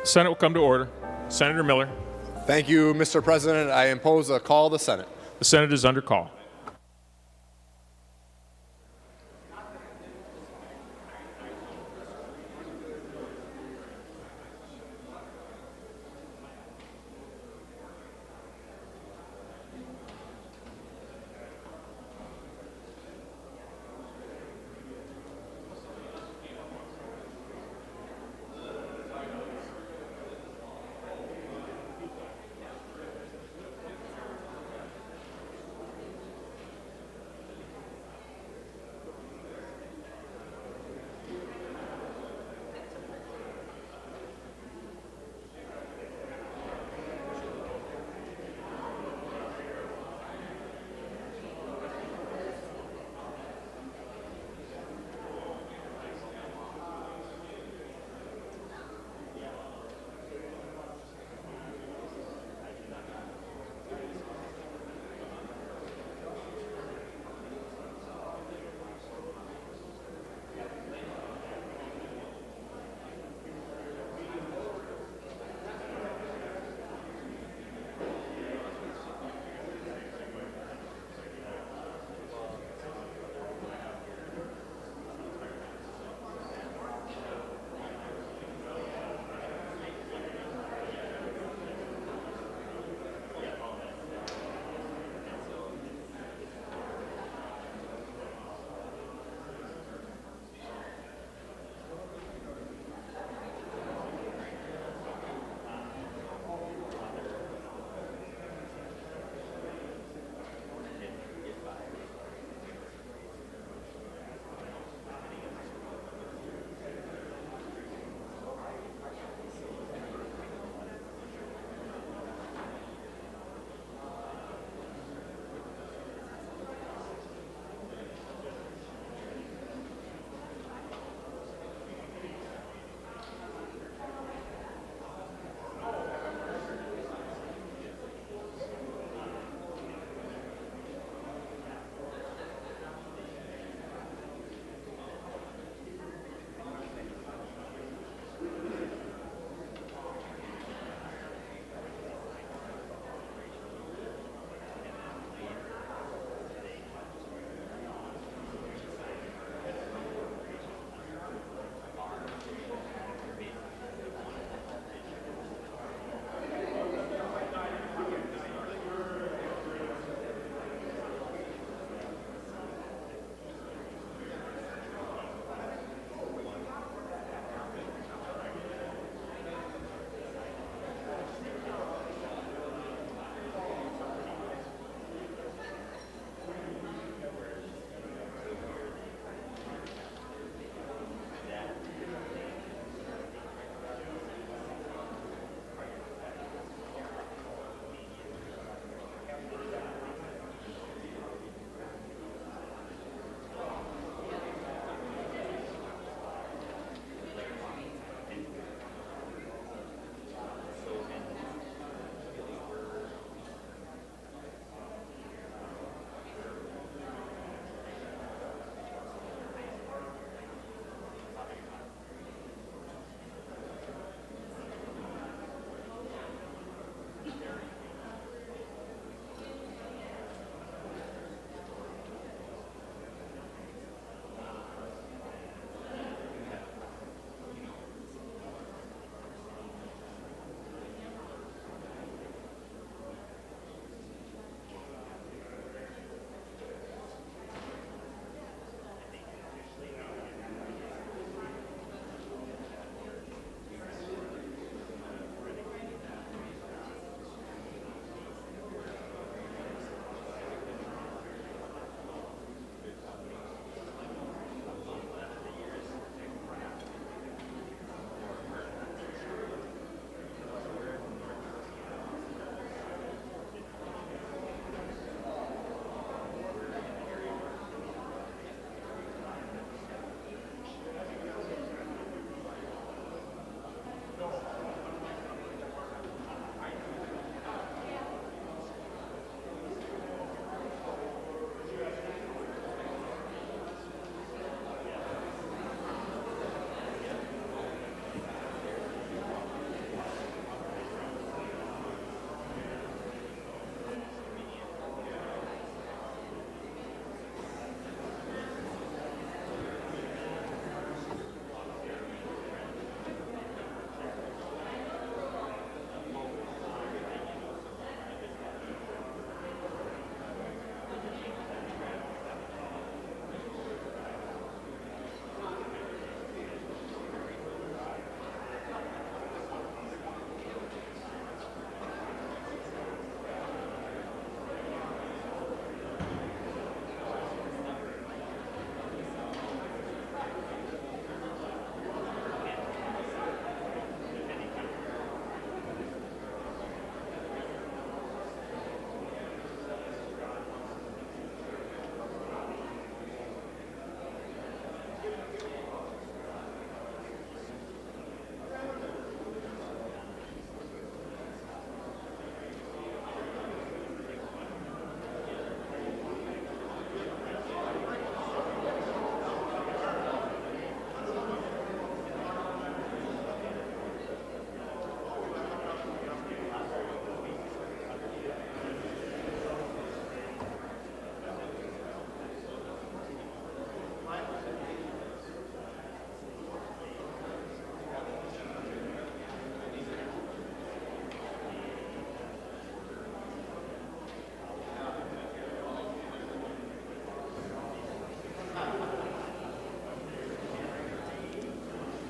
Senate will come to order. Senator Miller. Thank you, Mr. President. I impose a call of the Senate. The Senate is under call.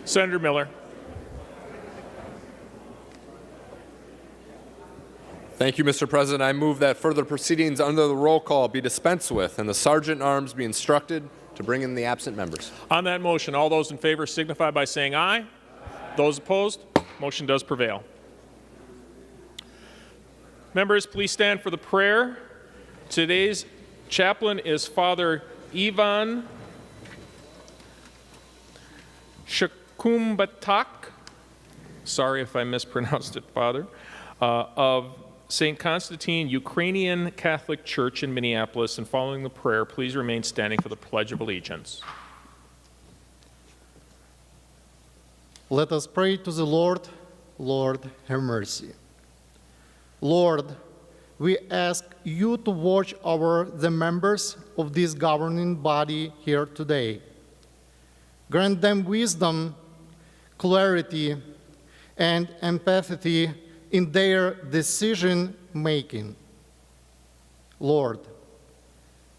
Senator Miller. Thank you, Mr. President. I move that further proceedings under the roll call be dispensed with and the Sergeant at Arms be instructed to bring in the absent members. On that motion, all those in favor signify by saying aye. Those opposed, motion does prevail. Members, please stand for the prayer. Today's chaplain is Father Ivan Shakumbatak, sorry if I mispronounced it, Father, of St. Constantine Ukrainian Catholic Church in Minneapolis. And following the prayer, please remain standing for the Pledge of Allegiance. Let us pray to the Lord. Lord, have mercy. Lord, we ask you to watch over the members of this governing body here today. Grant them wisdom, clarity, and empathy in their decision-making. Lord,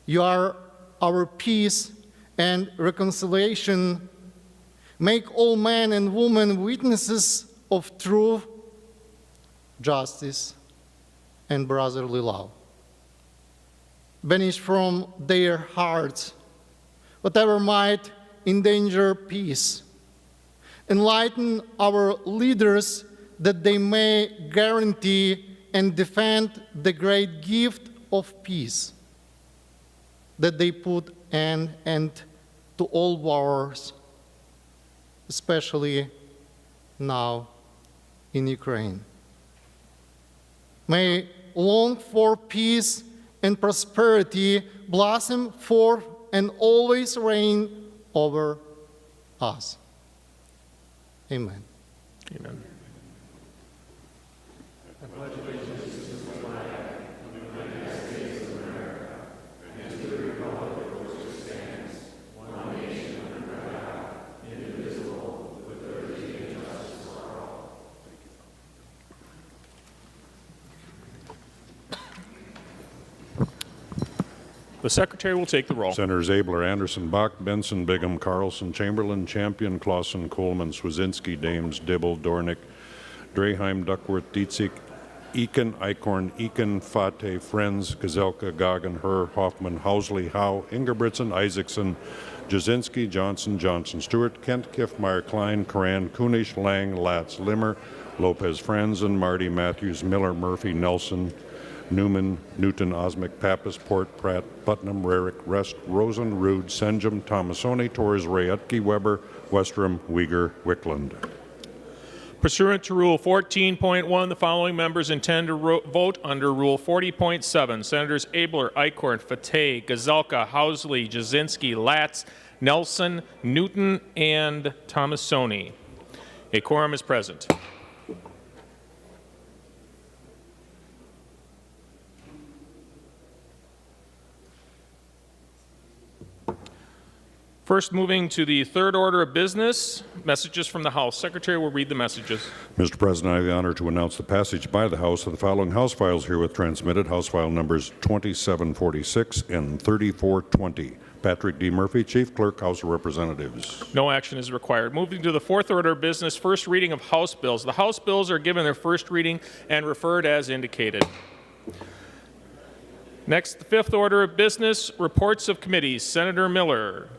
you are our peace and reconciliation. Make all men and women witnesses of truth, justice, and brotherly love. Banish from their hearts whatever might endanger peace. Enlighten our leaders that they may guarantee and defend the great gift of peace, that they put an end to all wars, especially now in Ukraine. May long for peace and prosperity blossom forth and always reign over us. Amen. Amen. The Secretary will take the roll. Senators Abler, Anderson, Bach, Benson, Bigham, Carlson, Chamberlain, Champion, Clausen, Coleman, Swazinski, Dahms, Dibble, Dornick, Draheim, Duckworth, Dietzick, Eakin, Eichhorn, Eakin, Fate, Friends, Gazelka, Goggin, Herr, Hoffman, Housley, Howe, Ingebrigtsen, Isaacson, Jasinski, Johnson, Johnson, Stewart, Kent, Kiffmeyer, Klein, Coran, Kunish, Lang, Latz, Limmer, Lopez, Franzen, Marty, Matthews, Miller, Murphy, Nelson, Newman, Newton, Osmic, Pappas, Port, Pratt, Putnam, Rarick, Rest, Rosen, Rude, Senjum, Thomasoni, Torres, Rayutke, Weber, Westrom, Uyghur, Wickland. Pursuant to Rule 14.1, the following members intend to vote under Rule 40.7. Senators Abler, Eichhorn, Fateh, Gazelka, Housley, Jasinski, Latz, Nelson, Newton, and Thomasoni. A quorum is present. First, moving to the third order of business, messages from the House. Secretary will read the messages. Mr. President, I have the honor to announce the passage by the House of the following House files herewith transmitted. House file numbers 2746 and 3420. Patrick D. Murphy, Chief Clerk, House of Representatives. No action is required. Moving to the fourth order of business, first reading of House bills. The House bills are given their first reading and referred as indicated. Next, the fifth order of business, reports of committees. Senator Miller.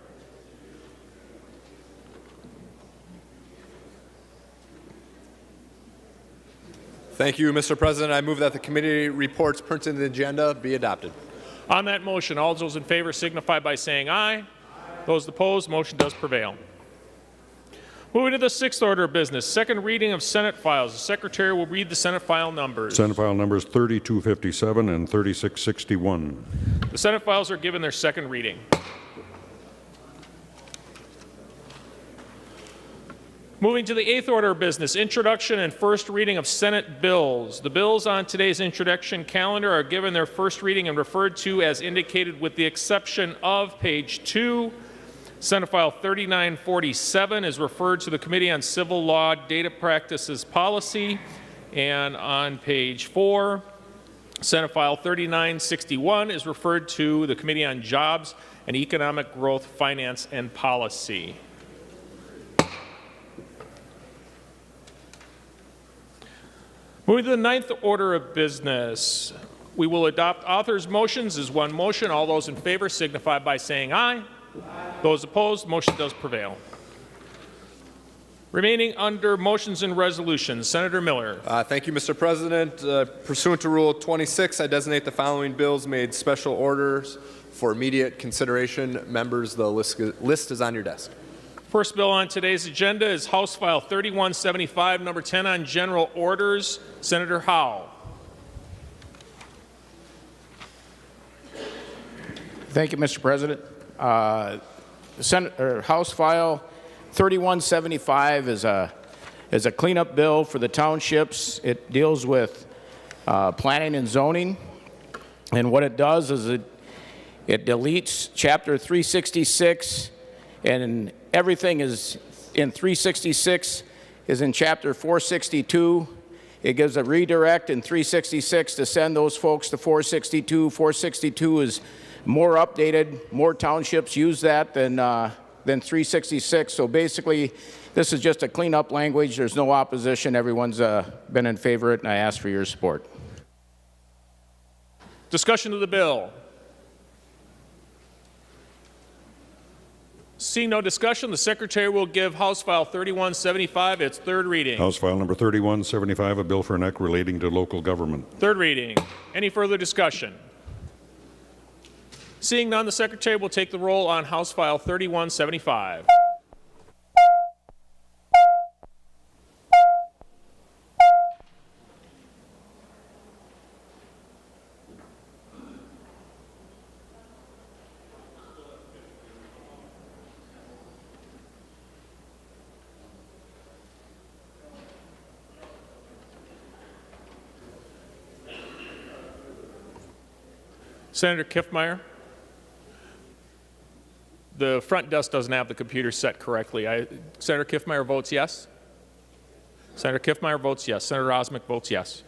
Thank you, Mr. President. I move that the committee reports printed in the agenda be adopted. On that motion, all those in favor signify by saying aye. Those opposed, motion does prevail. Moving to the sixth order of business, second reading of Senate files. The Secretary will read the Senate file numbers. Senate file numbers 3257 and 3661. The Senate files are given their second reading. Moving to the eighth order of business, introduction and first reading of Senate bills. The bills on today's introduction calendar are given their first reading and referred to as indicated with the exception of page 2. Senate File 3947 is referred to the Committee on Civil Law Data Practices Policy. And on page 4, Senate File 3961 is referred to the Committee on Jobs and Economic Growth, Finance, and Policy. Moving to the ninth order of business, we will adopt author's motions as one motion. All those in favor signify by saying aye. Those opposed, motion does prevail. Remaining under motions and resolutions, Senator Miller. Thank you, Mr. President. Pursuant to Rule 26, I designate the following bills made special orders for immediate consideration. Members, the list is on your desk. First bill on today's agenda is House File 3175, number 10 on general orders. Senator Howe. Thank you, Mr. President. House File 3175 is a cleanup bill for the townships. It deals with planning and zoning, and what it does is it deletes Chapter 366, and everything is in 366 is in Chapter 462. It gives a redirect in 366 to send those folks to 462. 462 is more updated. More townships use that than 366. So basically, this is just a cleanup language. There's no opposition. Everyone's been in favor of it, and I ask for your support. Discussion of the bill. Seeing no discussion, the Secretary will give House File 3175 its third reading. House File Number 3175, a bill for an act relating to local government. Third reading. Any further discussion? Seeing none, the Secretary will take the roll on House File 3175. Senator Kiffmeyer? The front desk doesn't have the computer set correctly. Senator Kiffmeyer votes yes. Senator Kiffmeyer votes yes. Senator Osmick votes yes.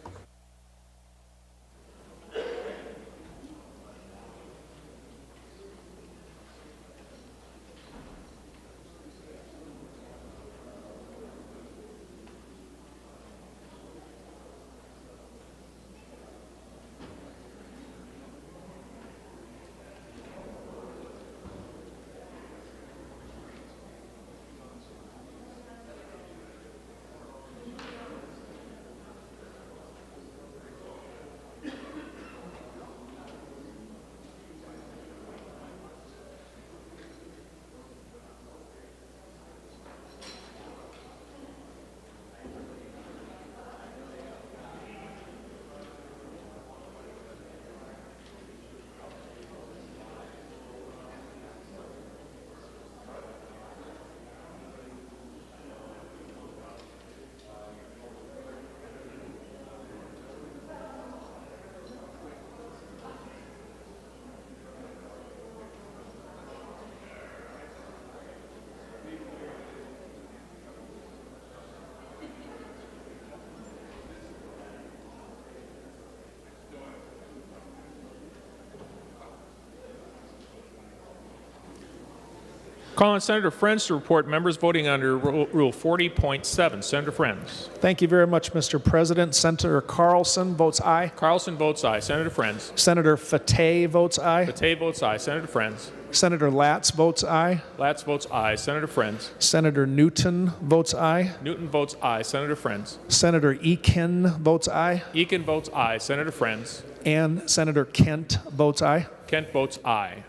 Call on Senator Friends to report members voting under Rule 40.7. Senator Friends. Thank you very much, Mr. President. Senator Carlson votes aye. Carlson votes aye. Senator Friends. Senator Fateh votes aye. Fateh votes aye. Senator Friends. Senator Latz votes aye. Latz votes aye. Senator Friends. Senator Newton votes aye. Newton votes aye. Senator Friends. Senator Eakin votes aye. Eakin votes aye. Senator Friends. And Senator Kent votes aye. Kent votes aye.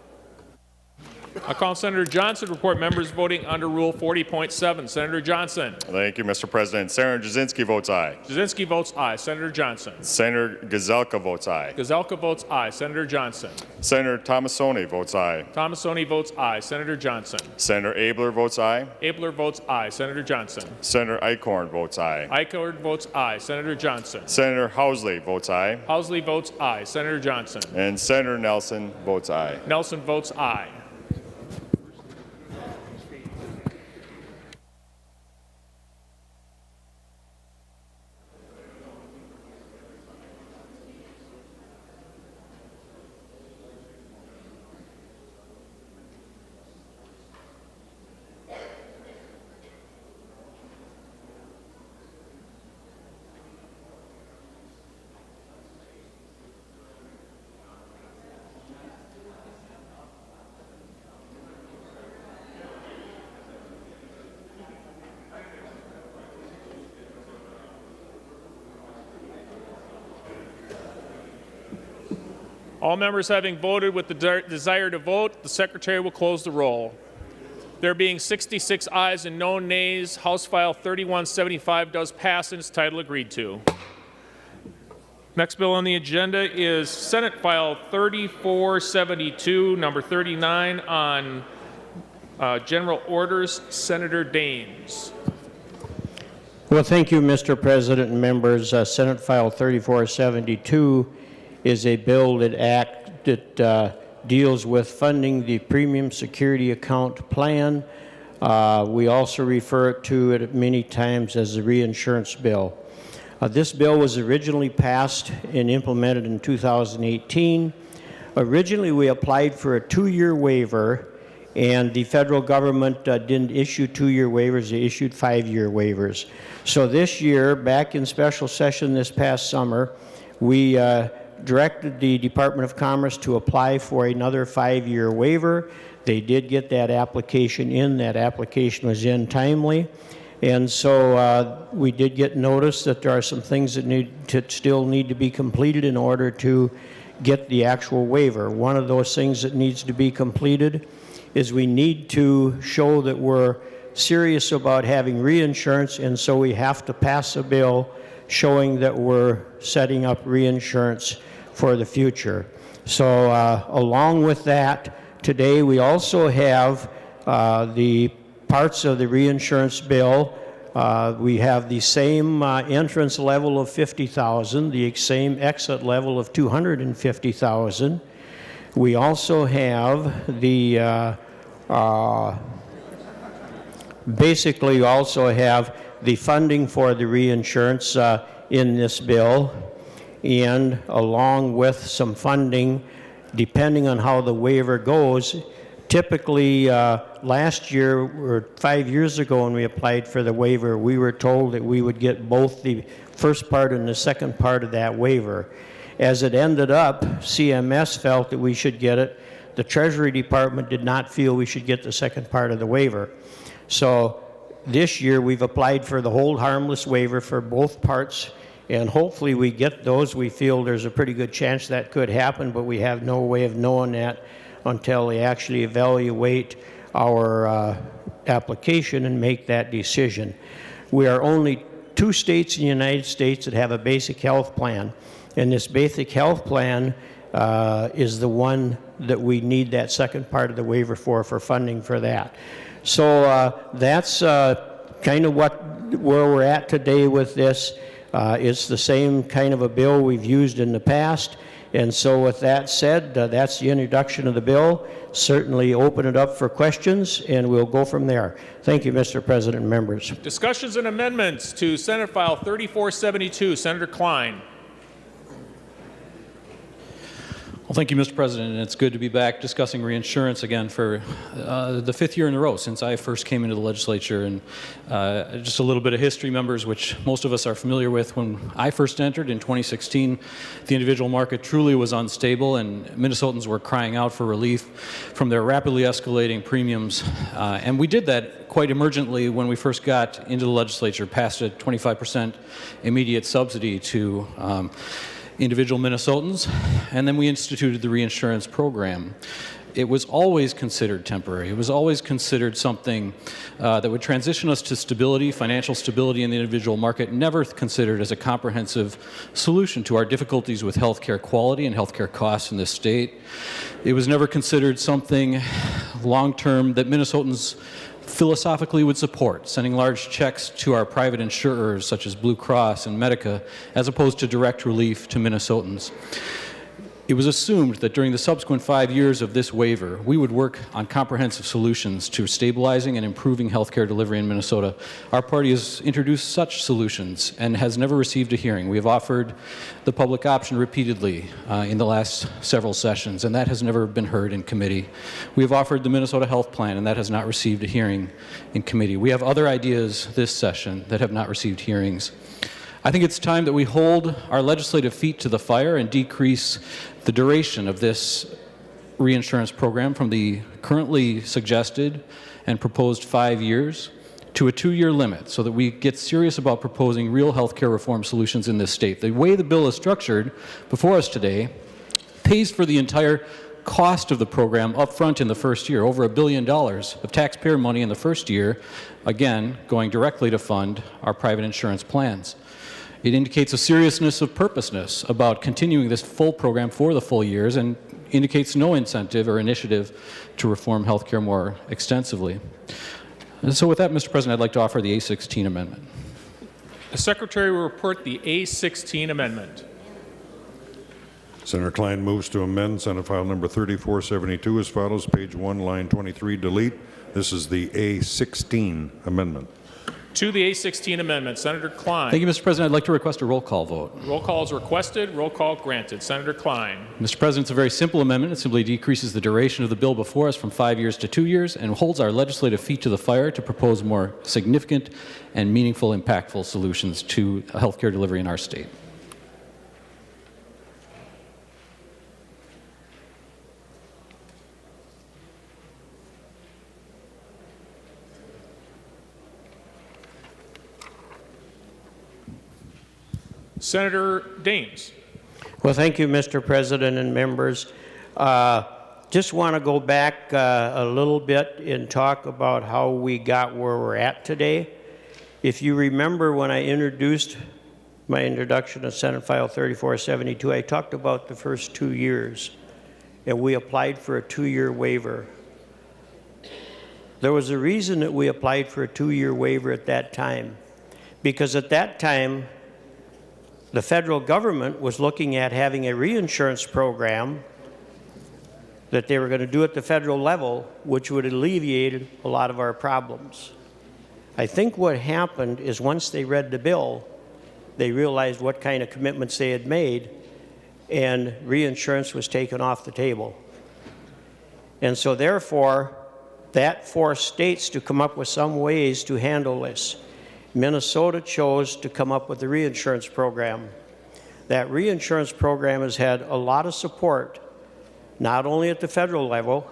I call Senator Johnson to report members voting under Rule 40.7. Senator Johnson. Thank you, Mr. President. Senator Jasinski votes aye. Jasinski votes aye. Senator Johnson. Senator Gazelka votes aye. Gazelka votes aye. Senator Johnson. Senator Tomasoni votes aye. Tomasoni votes aye. Senator Johnson. Senator Abler votes aye. Abler votes aye. Senator Johnson. Senator Eichhorn votes aye. Eichhorn votes aye. Senator Johnson. Senator Housley votes aye. Housley votes aye. Senator Johnson. And Senator Nelson votes aye. Nelson votes aye. All members having voted with the desire to vote, the secretary will close the roll. There being 66 ayes and no nays, House File 3175 does pass in its title agreed to. Next bill on the agenda is Senate File 3472, number 39, on general orders. Senator Dahms. Well, thank you, Mr. President and members. Senate File 3472 is a bill that deals with funding the Premium Security Account Plan. We also refer to it many times as the Reinsurance Bill. This bill was originally passed and implemented in 2018. Originally, we applied for a 2-year waiver, and the federal government didn't issue 2-year waivers, they issued 5-year waivers. So this year, back in special session this past summer, we directed the Department of Commerce to apply for another 5-year waiver. They did get that application in. That application was in timely. And so we did get notice that there are some things that still need to be completed in order to get the actual waiver. One of those things that needs to be completed is we need to show that we're serious about having reinsurance, and so we have to pass a bill showing that we're setting up reinsurance for the future. So along with that, today we also have the parts of the reinsurance bill. We have the same entrance level of $50,000, the same exit level of $250,000. We also have the basically also have the funding for the reinsurance in this bill, and along with some funding, depending on how the waiver goes. Typically, last year or 5 years ago when we applied for the waiver, we were told that we would get both the first part and the second part of that waiver. As it ended up, CMS felt that we should get it. The Treasury Department did not feel we should get the second part of the waiver. So this year we've applied for the hold harmless waiver for both parts, and hopefully we get those. We feel there's a pretty good chance that could happen, but we have no way of knowing that until they actually evaluate our application and make that decision. We are only 2 states in the United States that have a basic health plan, and this basic health plan is the one that we need that second part of the waiver for funding for that. So that's kind of where we're at today with this. It's the same kind of a bill we've used in the past. And so with that said, that's the introduction of the bill. Certainly open it up for questions, and we'll go from there. Thank you, Mr. President and members. Discussions and amendments to Senate File 3472. Senator Klein. Well, thank you, Mr. President, and it's good to be back discussing reinsurance again for the 5th year in a row since I first came into the legislature. And just a little bit of history, members, which most of us are familiar with. When I first entered in 2016, the individual market truly was unstable, and Minnesotans were crying out for relief from their rapidly escalating premiums. And we did that quite emergently when we first got into the legislature, passed a 25% immediate subsidy to individual Minnesotans, and then we instituted the reinsurance program. It was always considered temporary. It was always considered something that would transition us to stability, financial stability in the individual market, never considered as a comprehensive solution to our difficulties with healthcare quality and healthcare costs in this state. It was never considered something long-term that Minnesotans philosophically would support, sending large checks to our private insurers such as Blue Cross and Medica, as opposed to direct relief to Minnesotans. It was assumed that during the subsequent 5 years of this waiver, we would work on comprehensive solutions to stabilizing and improving healthcare delivery in Minnesota. Our party has introduced such solutions and has never received a hearing. We have offered the public option repeatedly in the last several sessions, and that has never been heard in committee. We have offered the Minnesota Health Plan, and that has not received a hearing in committee. We have other ideas this session that have not received hearings. I think it's time that we hold our legislative feet to the fire and decrease the duration of this reinsurance program from the currently suggested and proposed 5 years to a 2-year limit, so that we get serious about proposing real health care reform solutions in this state. The way the bill is structured before us today pays for the entire cost of the program up front in the first year, over $1 billion of taxpayer money in the first year, again, going directly to fund our private insurance plans. It indicates a seriousness of purposeness about continuing this full program for the full years and indicates no incentive or initiative to reform health care more extensively. And so with that, Mr. President, I'd like to offer the A16 amendment. The Secretary will report the A16 amendment. Senator Klein moves to amend Senate File Number 3472 as follows, page 1, line 23, delete. This is the A16 amendment. To the A16 amendment, Senator Klein. Thank you, Mr. President. I'd like to request a roll call vote. Roll call is requested. Roll call granted. Senator Klein. Mr. President, it's a very simple amendment. It simply decreases the duration of the bill before us from 5 years to 2 years and holds our legislative feet to the fire to propose more significant and meaningful, impactful solutions to health care delivery in our state. Senator Dahms. Well, thank you, Mr. President and members. Just want to go back a little bit and talk about how we got where we're at today. If you remember when I introduced my introduction of Senate File 3472, I talked about the first 2 years, and we applied for a 2-year waiver. There was a reason that we applied for a 2-year waiver at that time, because at that time, the federal government was looking at having a reinsurance program that they were going to do at the federal level, which would alleviate a lot of our problems. I think what happened is once they read the bill, they realized what kind of commitments they had made, and reinsurance was taken off the table. And so therefore, that forced states to come up with some ways to handle this. Minnesota chose to come up with the reinsurance program. That reinsurance program has had a lot of support, not only at the federal level.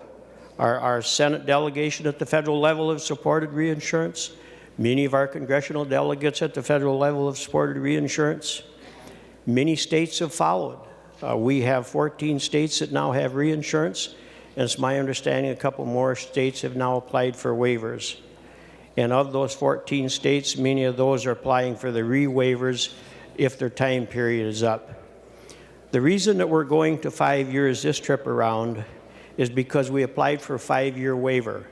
Our Senate delegation at the federal level have supported reinsurance. Many of our congressional delegates at the federal level have supported reinsurance. Many states have followed. We have 14 states that now have reinsurance, and it's my understanding a couple more states have now applied for waivers. And of those 14 states, many of those are applying for the re-waivers if their time period is up. The reason that we're going to 5 years this trip around is because we applied for a 5-year waiver.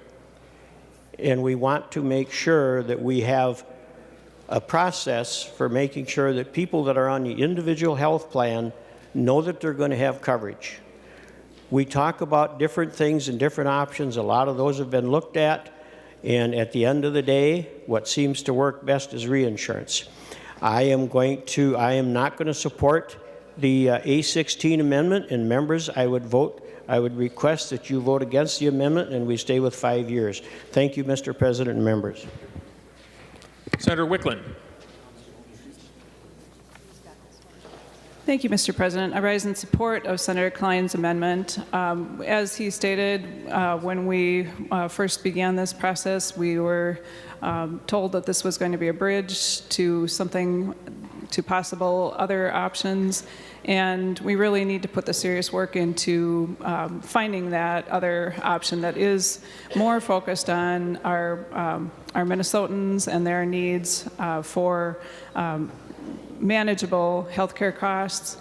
And we want to make sure that we have a process for making sure that people that are on the individual health plan know that they're going to have coverage. We talk about different things and different options. A lot of those have been looked at. And at the end of the day, what seems to work best is reinsurance. I am not going to support the A16 amendment, and members, I would request that you vote against the amendment and we stay with 5 years. Thank you, Mr. President and members. Senator Wickland. Thank you, Mr. President. I rise in support of Senator Klein's amendment. As he stated, when we first began this process, we were told that this was going to be a bridge to something, to possible other options, and we really need to put the serious work into finding that other option that is more focused on our Minnesotans and their needs for manageable healthcare costs.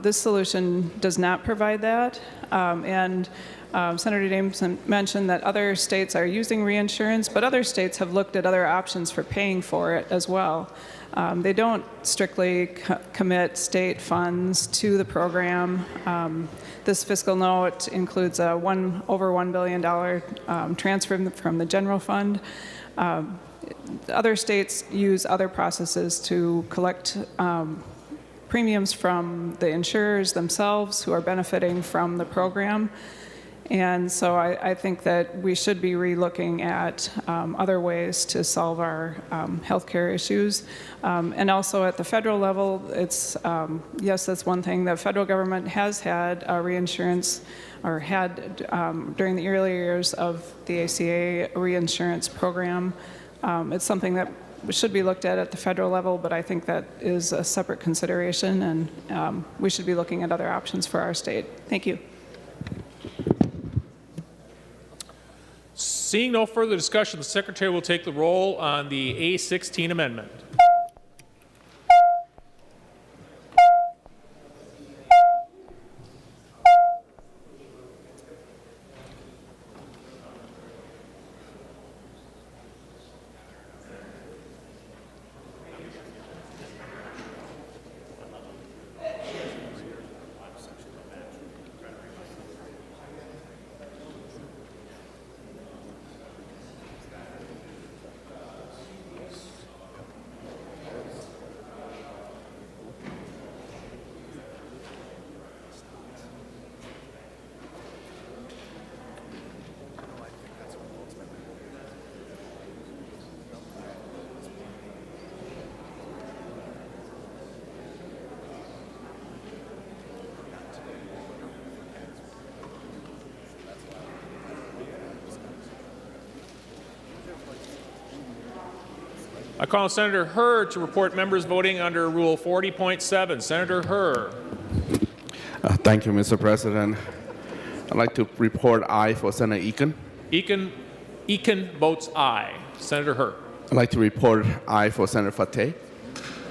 This solution does not provide that, and Senator Dahms mentioned that other states are using reinsurance, but other states have looked at other options for paying for it as well. They don't strictly commit state funds to the program. This fiscal note includes a over $1 billion transfer from the general fund. Other states use other processes to collect premiums from the insurers themselves who are benefiting from the program. And so I think that we should be relooking at other ways to solve our healthcare issues. And also at the federal level, it's, yes, that's one thing. The federal government has had reinsurance, or had during the early years of the ACA reinsurance program. It's something that should be looked at the federal level, but I think that is a separate consideration, and we should be looking at other options for our state. Thank you. Seeing no further discussion, the Secretary will take the roll on the A16 amendment. I call on Senator Herr to report members voting under Rule 40.7. Senator Herr. Thank you, Mr. President. I'd like to report aye for Senator Eakin. Eakin votes aye. Senator Herr. I'd like to report aye for Senator Fateh.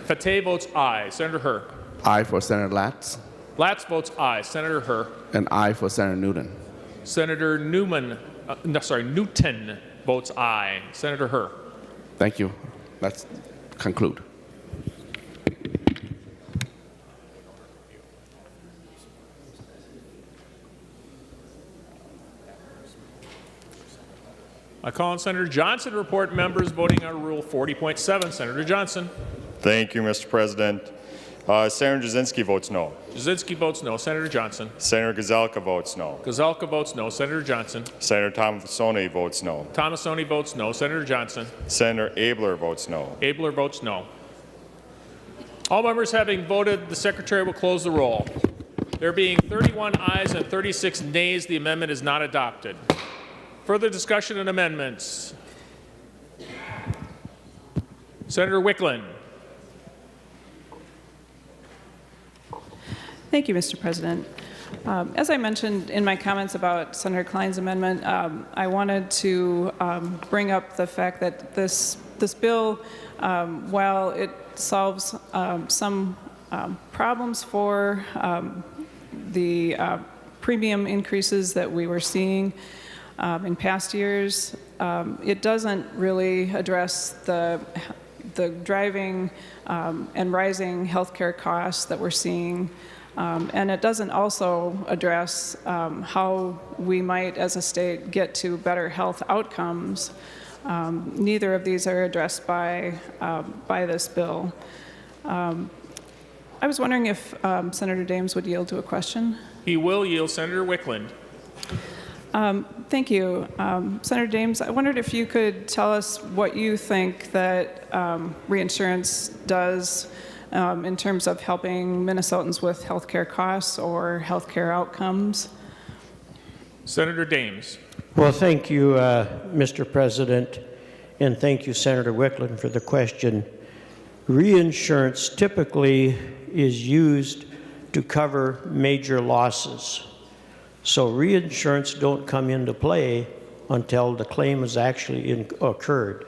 Fateh votes aye. Senator Herr. Aye for Senator Latz. Latz votes aye. Senator Herr. And aye for Senator Newton. Senator Newton votes aye. Senator Herr. Thank you. Let's conclude. I call on Senator Johnson to report members voting under Rule 40.7. Senator Johnson. Thank you, Mr. President. Senator Jasinski votes no. Jasinski votes no. Senator Johnson. Senator Gazelka votes no. Gazelka votes no. Senator Johnson. Senator Tomasoni votes no. Tomasoni votes no. Senator Johnson. Senator Abler votes no. Abler votes no. All members having voted, the Secretary will close the roll. There being 31 ayes and 36 nays, the amendment is not adopted. Further discussion and amendments. Senator Wickland. Thank you, Mr. President. As I mentioned in my comments about Senator Klein's amendment, I wanted to bring up the fact that this bill, while it solves some problems for the premium increases that we were seeing in past years, it doesn't really address the driving and rising healthcare costs that we're seeing. And it doesn't also address how we might, as a state, get to better health outcomes. Neither of these are addressed by this bill. I was wondering if Senator Dahms would yield to a question. He will yield. Senator Wickland. Thank you. Senator Dahms, I wondered if you could tell us what you think that reinsurance does in terms of helping Minnesotans with healthcare costs or healthcare outcomes. Senator Dahms. Well, thank you, Mr. President, and thank you, Senator Wickland, for the question. Reinsurance typically is used to cover major losses. So reinsurance don't come into play until the claim has actually occurred.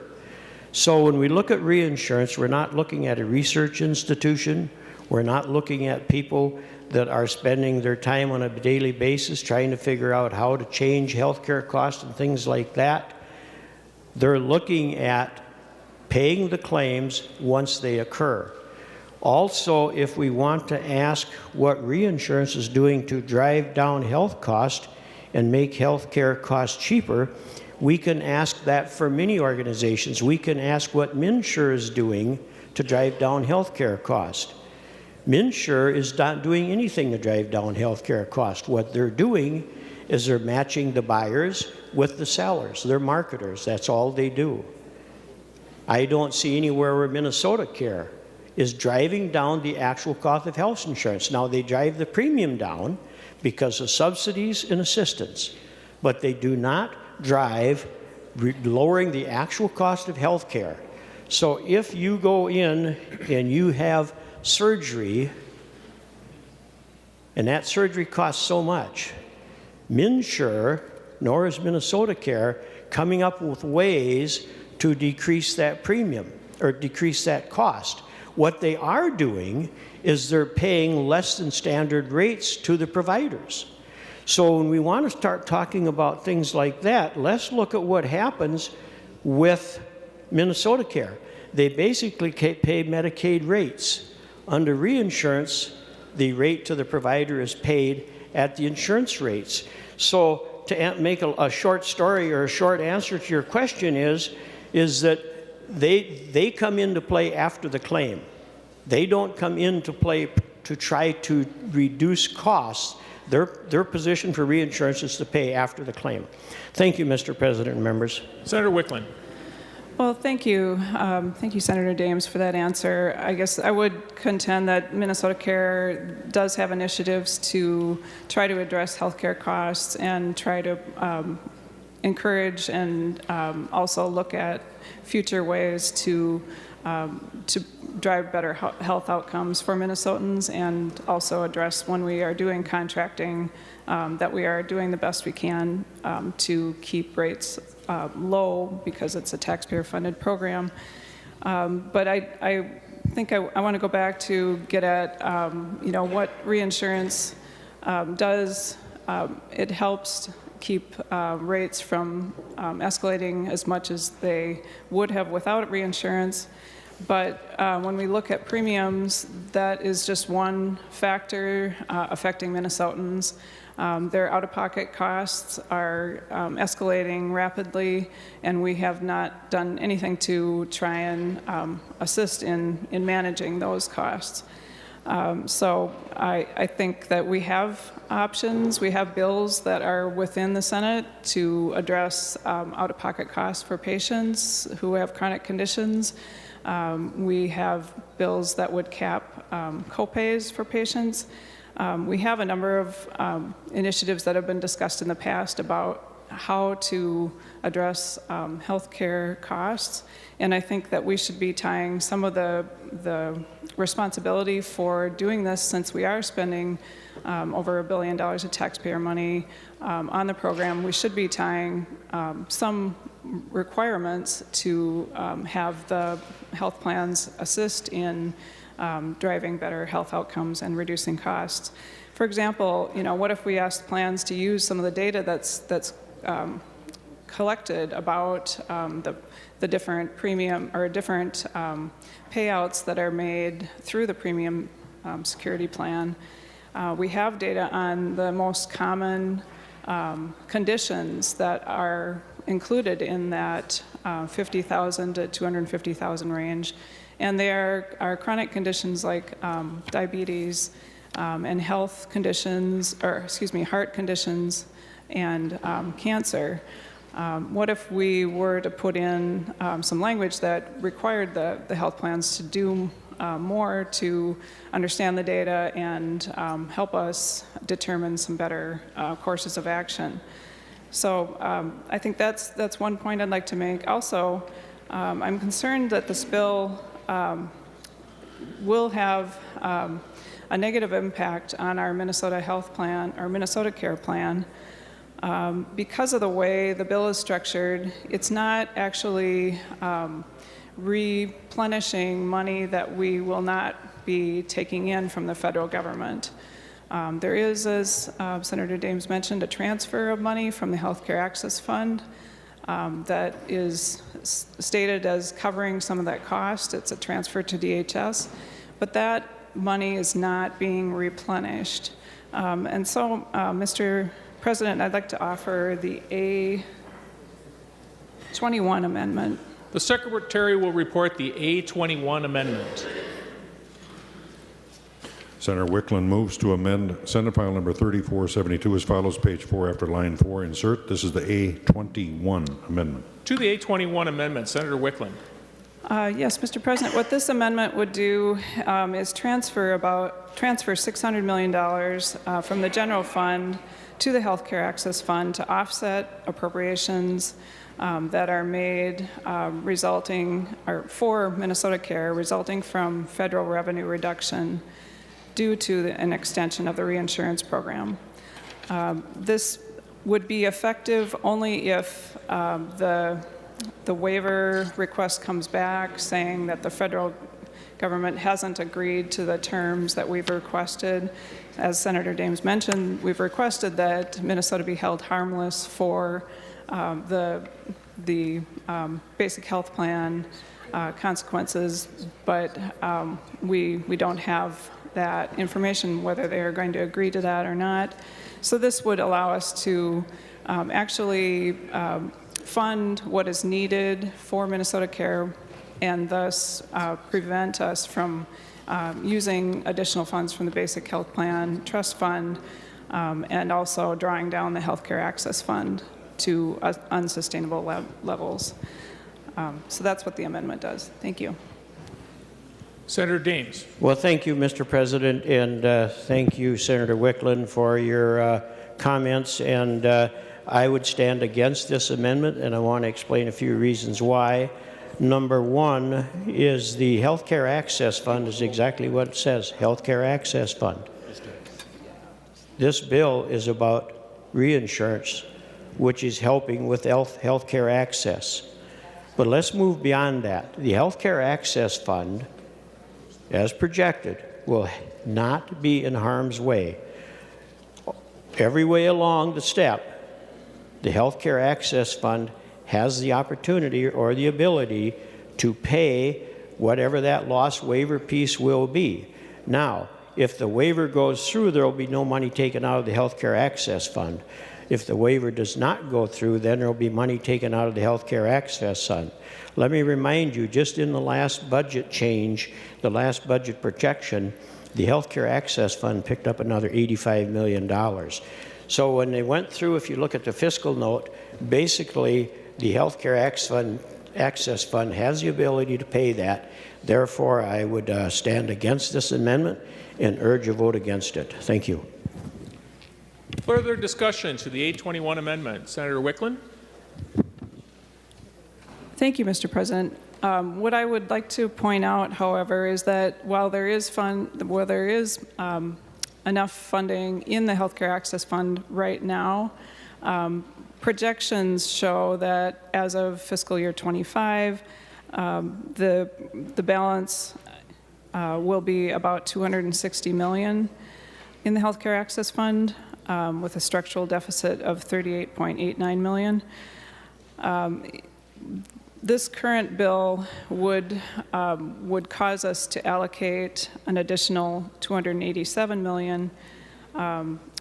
So when we look at reinsurance, we're not looking at a research institution. We're not looking at people that are spending their time on a daily basis trying to figure out how to change healthcare costs and things like that. They're looking at paying the claims once they occur. Also, if we want to ask what reinsurance is doing to drive down health costs and make healthcare costs cheaper, we can ask that for many organizations. We can ask what MNsure is doing to drive down healthcare costs. MNsure is not doing anything to drive down healthcare costs. What they're doing is they're matching the buyers with the sellers. They're marketers. That's all they do. I don't see anywhere where Minnesota Care is driving down the actual cost of health insurance. Now, they drive the premium down because of subsidies and assistance, but they do not drive lowering the actual cost of health care. So if you go in and you have surgery, and that surgery costs so much, MNsure, nor is Minnesota Care, coming up with ways to decrease that premium or decrease that cost. What they are doing is they're paying less than standard rates to the providers. So when we want to start talking about things like that, let's look at what happens with Minnesota Care. They basically pay Medicaid rates. Under reinsurance, the rate to the provider is paid at the insurance rates. So to make a short story or a short answer to your question is that they come into play after the claim. They don't come into play to try to reduce costs. Their position for reinsurance is to pay after the claim. Thank you, Mr. President and members. Senator Wickland. Well, thank you. Thank you, Senator Dahms, for that answer. I guess I would contend that Minnesota Care does have initiatives to try to address healthcare costs and try to encourage and also look at future ways to drive better health outcomes for Minnesotans, and also address when we are doing contracting that we are doing the best we can to keep rates low because it's a taxpayer-funded program. But I think I want to go back to get at what reinsurance does. It helps keep rates from escalating as much as they would have without reinsurance. But when we look at premiums, that is just one factor affecting Minnesotans. Their out-of-pocket costs are escalating rapidly, and we have not done anything to try and assist in managing those costs. So I think that we have options. We have bills that are within the Senate to address out-of-pocket costs for patients who have chronic conditions. We have bills that would cap copays for patients. We have a number of initiatives that have been discussed in the past about how to address healthcare costs, and I think that we should be tying some of the responsibility for doing this, since we are spending over $1 billion of taxpayer money on the program. We should be tying some requirements to have the health plans assist in driving better health outcomes and reducing costs. For example, what if we asked plans to use some of the data that's collected about the different premium or different payouts that are made through the premium security plan. We have data on the most common conditions that are included in that 50,000 to 250,000 range. And they are chronic conditions like diabetes and health conditions, heart conditions and cancer. What if we were to put in some language that required the health plans to do more to understand the data and help us determine some better courses of action? So I think that's one point I'd like to make. Also, I'm concerned that this bill will have a negative impact on our Minnesota health plan, our Minnesota Care plan. Because of the way the bill is structured, it's not actually replenishing money that we will not be taking in from the federal government. There is, as Senator Dahms mentioned, a transfer of money from the Healthcare Access Fund that is stated as covering some of that cost. It's a transfer to DHS, but that money is not being replenished. And so, Mr. President, I'd like to offer the A21 amendment. The Secretary will report the A21 amendment. Senator Wickland moves to amend Senate File Number 3472 as follows, page 4 after line 4, insert. This is the A21 amendment. To the A21 amendment, Senator Wickland. Yes, Mr. President, what this amendment would do is transfer $600 million from the general fund to the Healthcare Access Fund to offset appropriations that are made for Minnesota Care resulting from federal revenue reduction due to an extension of the reinsurance program. This would be effective only if the waiver request comes back saying that the federal government hasn't agreed to the terms that we've requested. As Senator Dahms mentioned, we've requested that Minnesota be held harmless for the basic health plan consequences, but we don't have that information, whether they are going to agree to that or not. So this would allow us to actually fund what is needed for Minnesota Care and thus prevent us from using additional funds from the Basic Health Plan Trust Fund and also drawing down the Healthcare Access Fund to unsustainable levels. So that's what the amendment does. Thank you. Senator Dahms. Well, thank you, Mr. President, and thank you, Senator Wiklund, for your comments. And I would stand against this amendment, and I want to explain a few reasons why. Number one is the Healthcare Access Fund is exactly what it says, Healthcare Access Fund. This bill is about reinsurance, which is helping with healthcare access. But let's move beyond that. The Healthcare Access Fund, as projected, will not be in harm's way. Every way along the step, the Healthcare Access Fund has the opportunity or the ability to pay whatever that loss waiver piece will be. Now, if the waiver goes through, there will be no money taken out of the Healthcare Access Fund. If the waiver does not go through, then there will be money taken out of the Healthcare Access Fund. Let me remind you, just in the last budget change, the last budget projection, the Healthcare Access Fund picked up another $85 million. So when they went through, if you look at the fiscal note, basically the Healthcare Access Fund has the ability to pay that. Therefore, I would stand against this amendment and urge a vote against it. Thank you. Further discussion to the 821 amendment. Senator Wiklund. Thank you, Mr. President. What I would like to point out, however, is that while there is enough funding in the Healthcare Access Fund right now, projections show that as of fiscal year 25, the balance will be about $260 million in the Healthcare Access Fund, with a structural deficit of $38.89 million. This current bill would cause us to allocate an additional $287 million,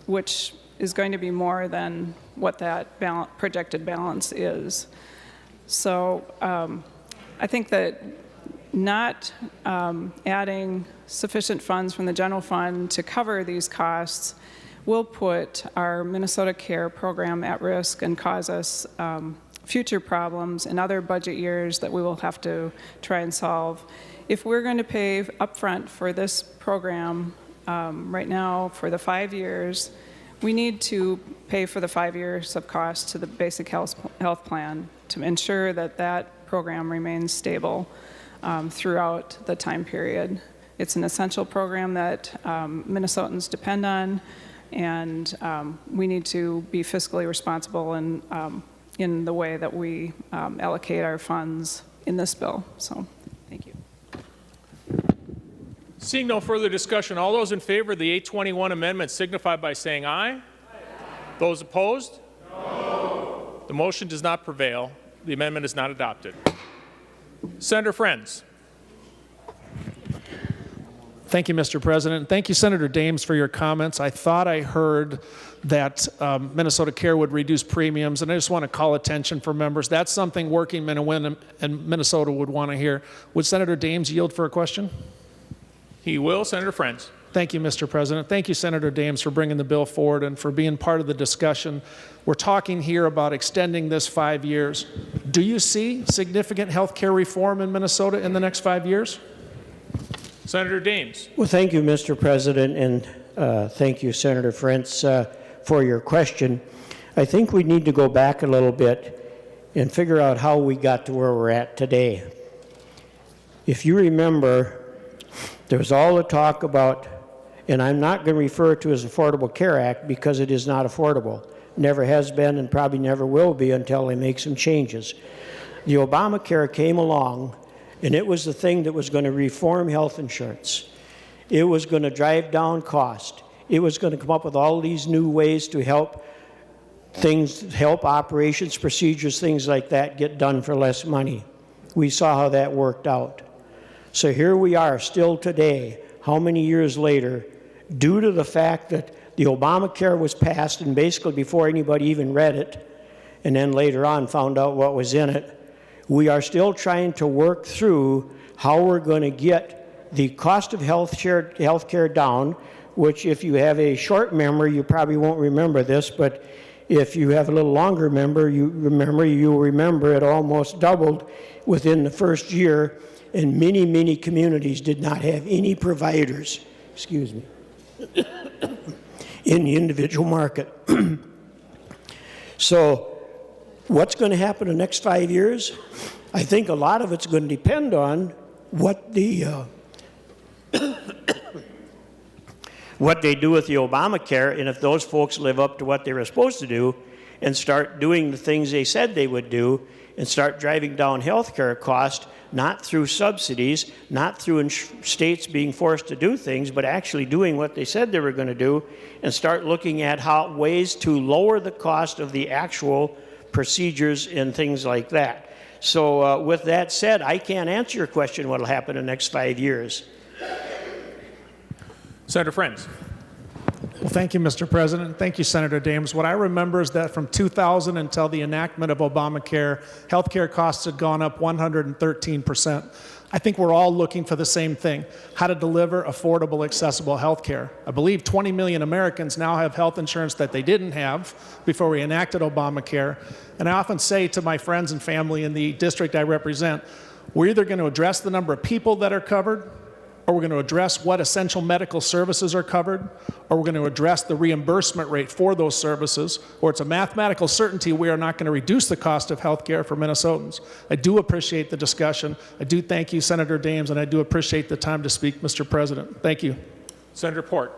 which is going to be more than what that projected balance is. So I think that not adding sufficient funds from the general fund to cover these costs will put our Minnesota Care program at risk and cause us future problems in other budget years that we will have to try and solve. If we're going to pay upfront for this program right now for the 5 years, we need to pay for the 5 years of cost to the basic health plan to ensure that that program remains stable throughout the time period. It's an essential program that Minnesotans depend on, and we need to be fiscally responsible in the way that we allocate our funds in this bill. So, thank you. Seeing no further discussion, all those in favor of the 821 amendment signify by saying aye. Aye. Those opposed? No. The motion does not prevail. The amendment is not adopted. Senator Friends. Thank you, Mr. President. Thank you, Senator Dahms, for your comments. I thought I heard that Minnesota Care would reduce premiums, and I just want to call attention for members. That's something working men and women in Minnesota would want to hear. Would Senator Dahms yield for a question? He will. Senator Friends. Thank you, Mr. President. Thank you, Senator Dahms, for bringing the bill forward and for being part of the discussion. We're talking here about extending this 5 years. Do you see significant health care reform in Minnesota in the next 5 years? Senator Dahms. Well, thank you, Mr. President, and thank you, Senator Frentz, for your question. I think we need to go back a little bit and figure out how we got to where we're at today. If you remember, there was all the talk about, and I'm not going to refer to as Affordable Care Act because it is not affordable. Never has been and probably never will be until they make some changes. The Obamacare came along, and it was the thing that was going to reform health insurance. It was going to drive down cost. It was going to come up with all these new ways to help operations, procedures, things like that get done for less money. We saw how that worked out. So here we are still today, how many years later, due to the fact that the Obamacare was passed and basically before anybody even read it, and then later on found out what was in it, we are still trying to work through how we're going to get the cost of health care down, which if you have a short memory, you probably won't remember this, but if you have a little longer memory, you'll remember it almost doubled within the first year, and many, many communities did not have any providers, excuse me, in the individual market. So what's going to happen in the next 5 years? I think a lot of it's going to depend on what the what they do with the Obamacare, and if those folks live up to what they were supposed to do and start doing the things they said they would do and start driving down health care costs, not through subsidies, not through states being forced to do things, but actually doing what they said they were going to do, and start looking at ways to lower the cost of the actual procedures and things like that. So with that said, I can't answer your question what will happen in the next 5 years. Senator Friends. Well, thank you, Mr. President. Thank you, Senator Dahms. What I remember is that from 2000 until the enactment of Obamacare, healthcare costs had gone up 113%. I think we're all looking for the same thing, how to deliver affordable, accessible healthcare. I believe 20 million Americans now have health insurance that they didn't have before we enacted Obamacare. And I often say to my friends and family in the district I represent, we're either going to address the number of people that are covered, or we're going to address what essential medical services are covered, or we're going to address the reimbursement rate for those services, or it's a mathematical certainty we are not going to reduce the cost of health care for Minnesotans. I do appreciate the discussion. I do thank you, Senator Dahms, and I do appreciate the time to speak, Mr. President. Thank you. Senator Port.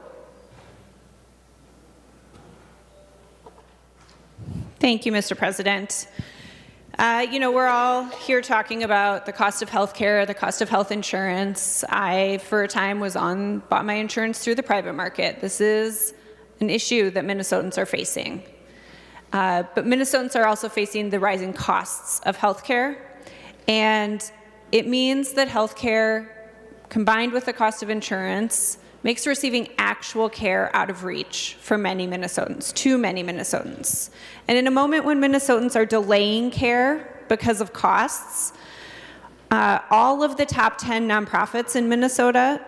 Thank you, Mr. President. We're all here talking about the cost of health care, the cost of health insurance. I, for a time, bought my insurance through the private market. This is an issue that Minnesotans are facing. But Minnesotans are also facing the rising costs of health care. And it means that health care, combined with the cost of insurance, makes receiving actual care out of reach for many Minnesotans, too many Minnesotans. And in a moment when Minnesotans are delaying care because of costs, all of the top 10 nonprofits in Minnesota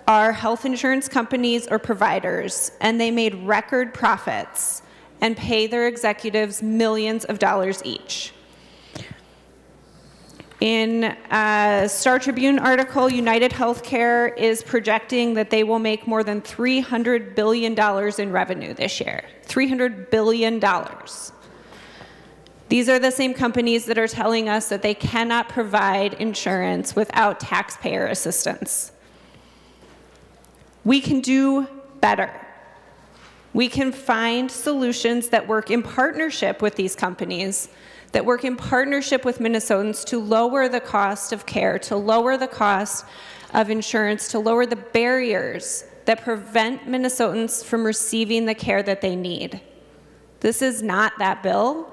are health insurance companies or providers, and they made record profits and pay their executives millions of dollars each. In a Star Tribune article, United Healthcare is projecting that they will make more than $300 billion in revenue this year. $300 billion. These are the same companies that are telling us that they cannot provide insurance without taxpayer assistance. We can do better. We can find solutions that work in partnership with these companies, that work in partnership with Minnesotans to lower the cost of care, to lower the cost of insurance, to lower the barriers that prevent Minnesotans from receiving the care that they need. This is not that bill,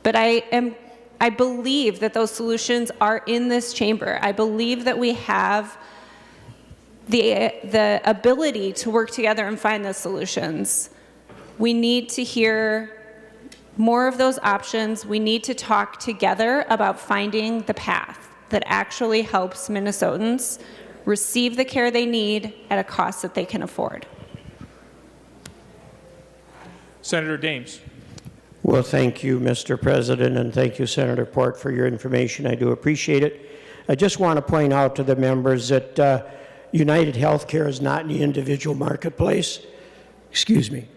but I believe that those solutions are in this chamber. I believe that we have the ability to work together and find those solutions. We need to hear more of those options. We need to talk together about finding the path that actually helps Minnesotans receive the care they need at a cost that they can afford. Senator Dahms. Well, thank you, Mr. President, and thank you, Senator Port, for your information. I do appreciate it. I just want to point out to the members that United Healthcare is not in the individual marketplace. Excuse me.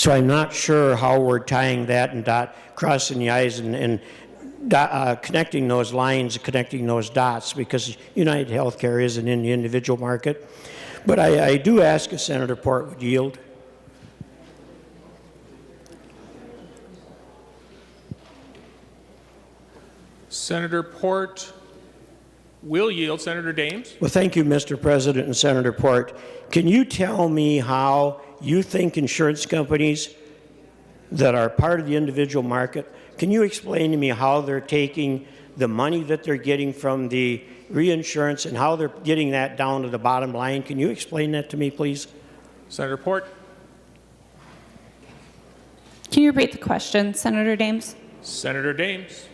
So I'm not sure how we're tying that and crossing the i's and connecting those lines, connecting those dots, because United Healthcare isn't in the individual market. But I do ask if Senator Port would yield. Senator Port will yield. Senator Dahms. Well, thank you, Mr. President and Senator Port. Can you tell me how you think insurance companies that are part of the individual market, can you explain to me how they're taking the money that they're getting from the reinsurance and how they're getting that down to the bottom line? Can you explain that to me, please? Senator Port. Can you repeat the question, Senator Dahms? Senator Dahms.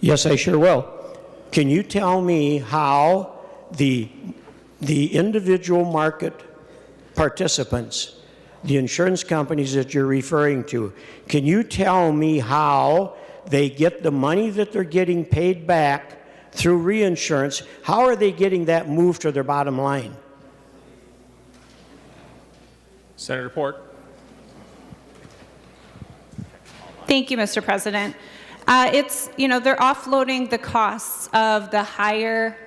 Yes, I sure will. Can you tell me how the individual market participants, the insurance companies that you're referring to, can you tell me how they get the money that they're getting paid back through reinsurance? How are they getting that moved to their bottom line? Senator Port. Thank you, Mr. President. They're offloading the costs of the higher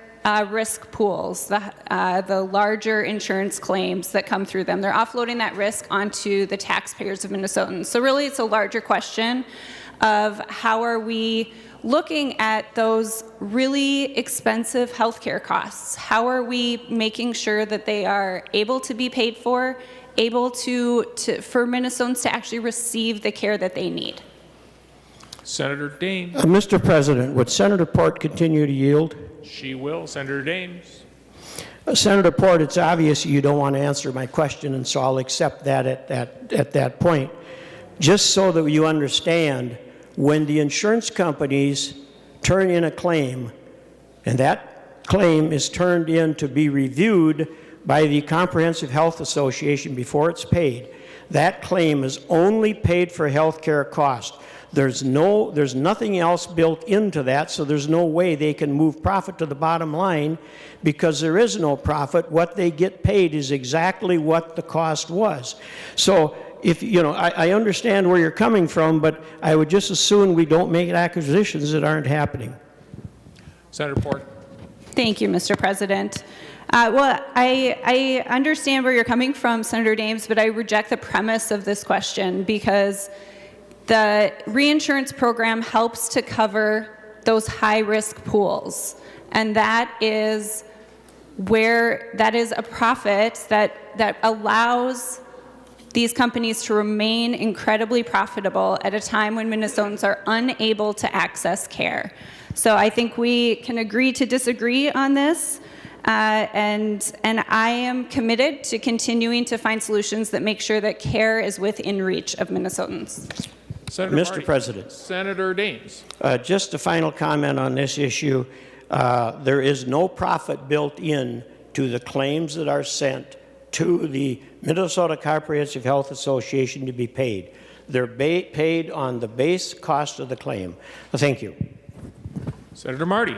risk pools, the larger insurance claims that come through them. They're offloading that risk onto the taxpayers of Minnesotans. So really, it's a larger question of how are we looking at those really expensive healthcare costs? How are we making sure that they are able to be paid for, able for Minnesotans to actually receive the care that they need? Senator Dahms. Mr. President, would Senator Port continue to yield? She will. Senator Dahms. Senator Port, it's obvious you don't want to answer my question, and so I'll accept that at that point. Just so that you understand, when the insurance companies turn in a claim, and that claim is turned in to be reviewed by the Comprehensive Health Association before it's paid, that claim is only paid for health care cost. There's nothing else built into that, so there's no way they can move profit to the bottom line because there is no profit. What they get paid is exactly what the cost was. So I understand where you're coming from, but I would just assume we don't make acquisitions that aren't happening. Senator Port. Thank you, Mr. President. I understand where you're coming from, Senator Dahms, but I reject the premise of this question because the reinsurance program helps to cover those high-risk pools, and that is a profit that allows these companies to remain incredibly profitable at a time when Minnesotans are unable to access care. So I think we can agree to disagree on this, and I am committed to continuing to find solutions that make sure that care is within reach of Minnesotans. Senator Mr. Marty. President. Senator Dahms. Just a final comment on this issue. There is no profit built in to the claims that are sent to the Minnesota Comprehensive Health Association to be paid. They're paid on the base cost of the claim. Thank you. Senator Marty.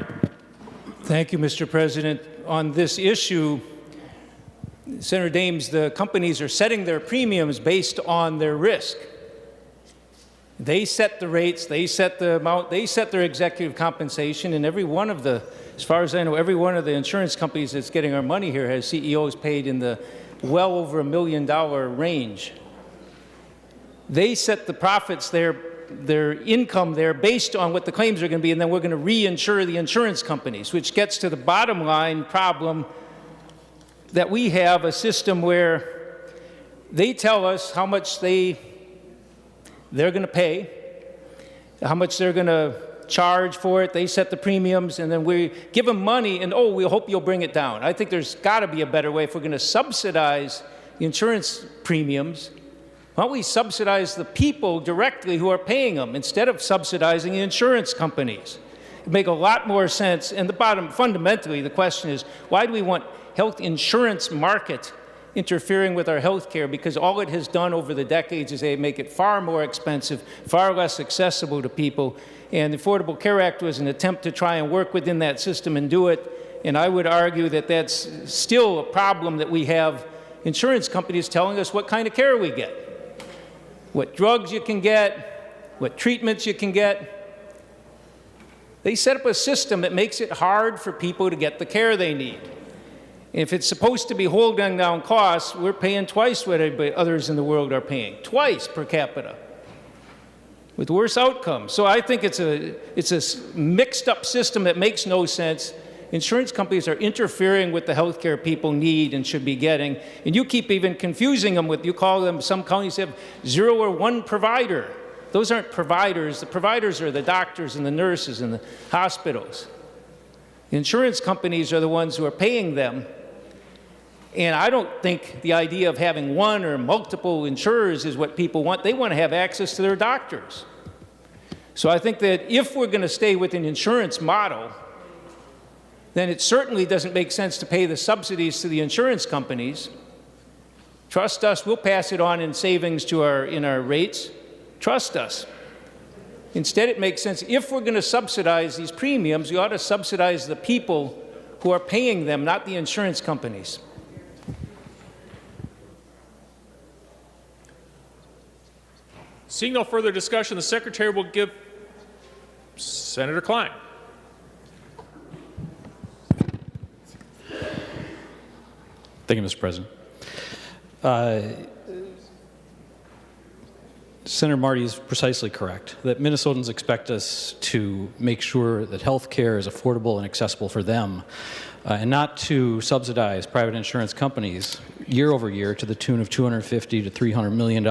Thank you, Mr. President. On this issue, Senator Dahms, the companies are setting their premiums based on their risk. They set the rates, they set the amount, they set their executive compensation, and as far as I know, every one of the insurance companies that's getting our money here has CEOs paid in the well over $1 million range. They set the profits, their income there based on what the claims are going to be, and then we're going to reinsure the insurance companies, which gets to the bottom line problem that we have a system where they tell us how much they're going to pay, how much they're going to charge for it. They set the premiums, and then we give them money, and we hope you'll bring it down. I think there's got to be a better way. If we're going to subsidize the insurance premiums, why don't we subsidize the people directly who are paying them instead of subsidizing the insurance companies? It'd make a lot more sense. And fundamentally, the question is, why do we want health insurance market interfering with our health care? Because all it has done over the decades is they make it far more expensive, far less accessible to people. And the Affordable Care Act was an attempt to try and work within that system and do it. And I would argue that that's still a problem, that we have insurance companies telling us what kind of care we get. what drugs you can get, what treatments you can get. They set up a system that makes it hard for people to get the care they need. If it's supposed to be holding down costs, we're paying twice what others in the world are paying, twice per capita, with worse outcomes. So I think it's a mixed up system that makes no sense. Insurance companies are interfering with the health care people need and should be getting. And you keep even confusing them with, you call them, some counties have 0 or 1 provider. Those aren't providers. The providers are the doctors and the nurses and the hospitals. The insurance companies are the ones who are paying them. And I don't think the idea of having 1 or multiple insurers is what people want. They want to have access to their doctors. So I think that if we're going to stay with an insurance model, then it certainly doesn't make sense to pay the subsidies to the insurance companies. Trust us, we'll pass it on in savings to in our rates. Trust us. Instead, it makes sense, if we're going to subsidize these premiums, we ought to subsidize the people who are paying them, not the insurance companies. Seeing no further discussion, the Secretary will give Senator Klein. Thank you, Mr. President. Senator Marty is precisely correct that Minnesotans expect us to make sure that health care is affordable and accessible for them, and not to subsidize private insurance companies year over year to the tune of $250 to $300 million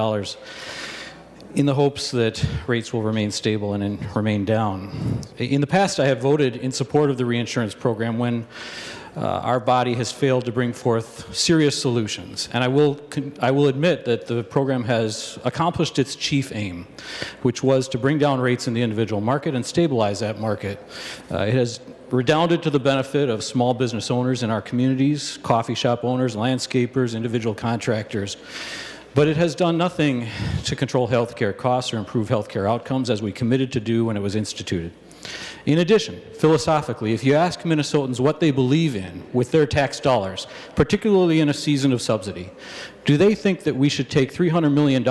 in the hopes that rates will remain stable and remain down. In the past, I have voted in support of the reinsurance program when our body has failed to bring forth serious solutions. And I will admit that the program has accomplished its chief aim, which was to bring down rates in the individual market and stabilize that market. It has redounded to the benefit of small business owners in our communities, coffee shop owners, landscapers, individual contractors. But it has done nothing to control healthcare costs or improve healthcare outcomes as we committed to do when it was instituted. In addition, philosophically, if you ask Minnesotans what they believe in with their tax dollars, particularly in a season of subsidy, do they think that we should take $300 million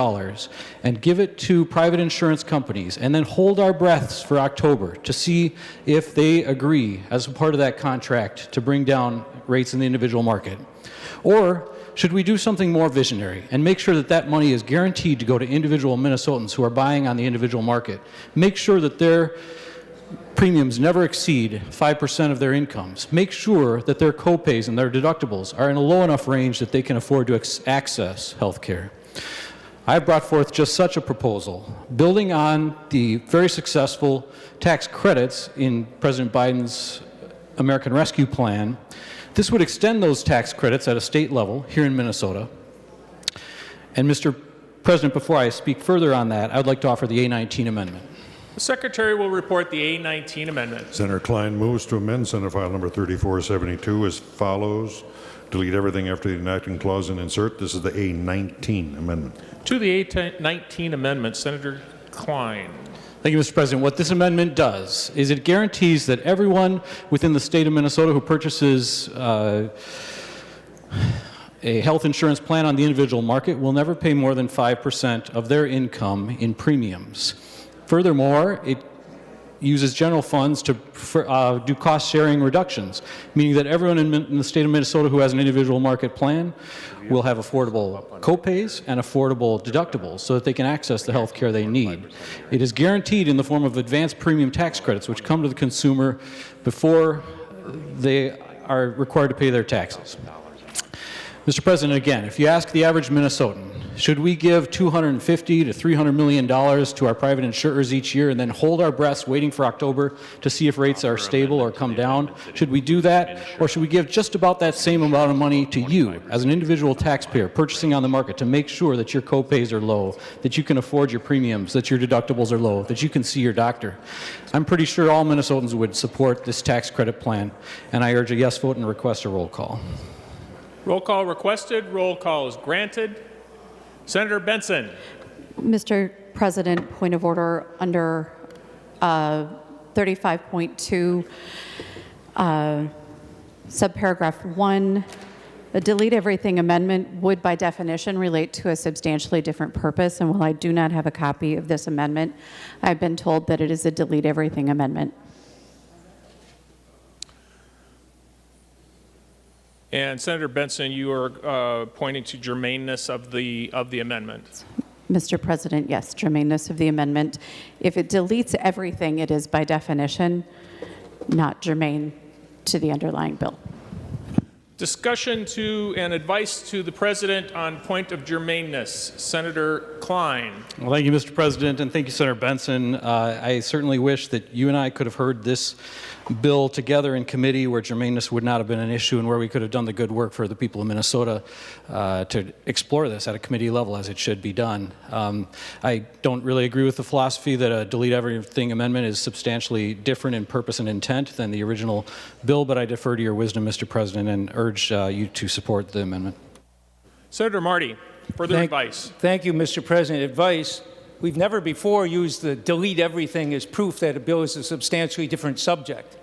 and give it to private insurance companies and then hold our breaths for October to see if they agree as a part of that contract to bring down rates in the individual market? Or should we do something more visionary and make sure that that money is guaranteed to go to individual Minnesotans who are buying on the individual market? Make sure that their premiums never exceed 5% of their incomes. Make sure that their copays and their deductibles are in a low enough range that they can afford to access health care. I brought forth just such a proposal, building on the very successful tax credits in President Biden's American Rescue Plan. This would extend those tax credits at a state level here in Minnesota. And Mr. President, before I speak further on that, I would like to offer the A19 amendment. The Secretary will report the A19 amendment. Senator Klein moves to amend Senate File Number 3472 as follows. Delete everything after the enacting clause and insert. This is the A19 amendment. To the A19 amendment, Senator Klein. Thank you, Mr. President. What this amendment does is it guarantees that everyone within the state of Minnesota who purchases a health insurance plan on the individual market will never pay more than 5% of their income in premiums. Furthermore, it uses general funds to do cost-sharing reductions, meaning that everyone in the state of Minnesota who has an individual market plan will have affordable copays and affordable deductibles so that they can access the health care they need. It is guaranteed in the form of advanced premium tax credits, which come to the consumer before they are required to pay their taxes. Mr. President, again, if you ask the average Minnesotan, should we give $250 to $300 million to our private insurers each year and then hold our breaths waiting for October to see if rates are stable or come down? Should we do that? Or should we give just about that same amount of money to you as an individual taxpayer purchasing on the market to make sure that your copays are low, that you can afford your premiums, that your deductibles are low, that you can see your doctor? I'm pretty sure all Minnesotans would support this tax credit plan, and I urge a yes vote and request a roll call. Roll call requested. Roll call is granted. Senator Benson. Mr. President, point of order under 35.2, subparagraph 1, A delete everything amendment would by definition relate to a substantially different purpose, and while I do not have a copy of this amendment, I've been told that it is a delete everything amendment. And Senator Benson, you are pointing to germaneness of the amendment. Mr. President, yes, germaneness of the amendment. If it deletes everything, it is by definition not germane to the underlying bill. Discussion to and advice to the President on point of germaneness. Senator Klein. Well, thank you, Mr. President, and thank you, Senator Benson. I certainly wish that you and I could have heard this bill together in committee where germaneness would not have been an issue and where we could have done the good work for the people of Minnesota to explore this at a committee level as it should be done. I don't really agree with the philosophy that a delete everything amendment is substantially different in purpose and intent than the original bill, but I defer to your wisdom, Mr. President, and urge you to support the amendment. Senator Marty, further advice. Thank you, Mr. President. Advice. We've never before used the delete everything as proof that a bill is a substantially different subject.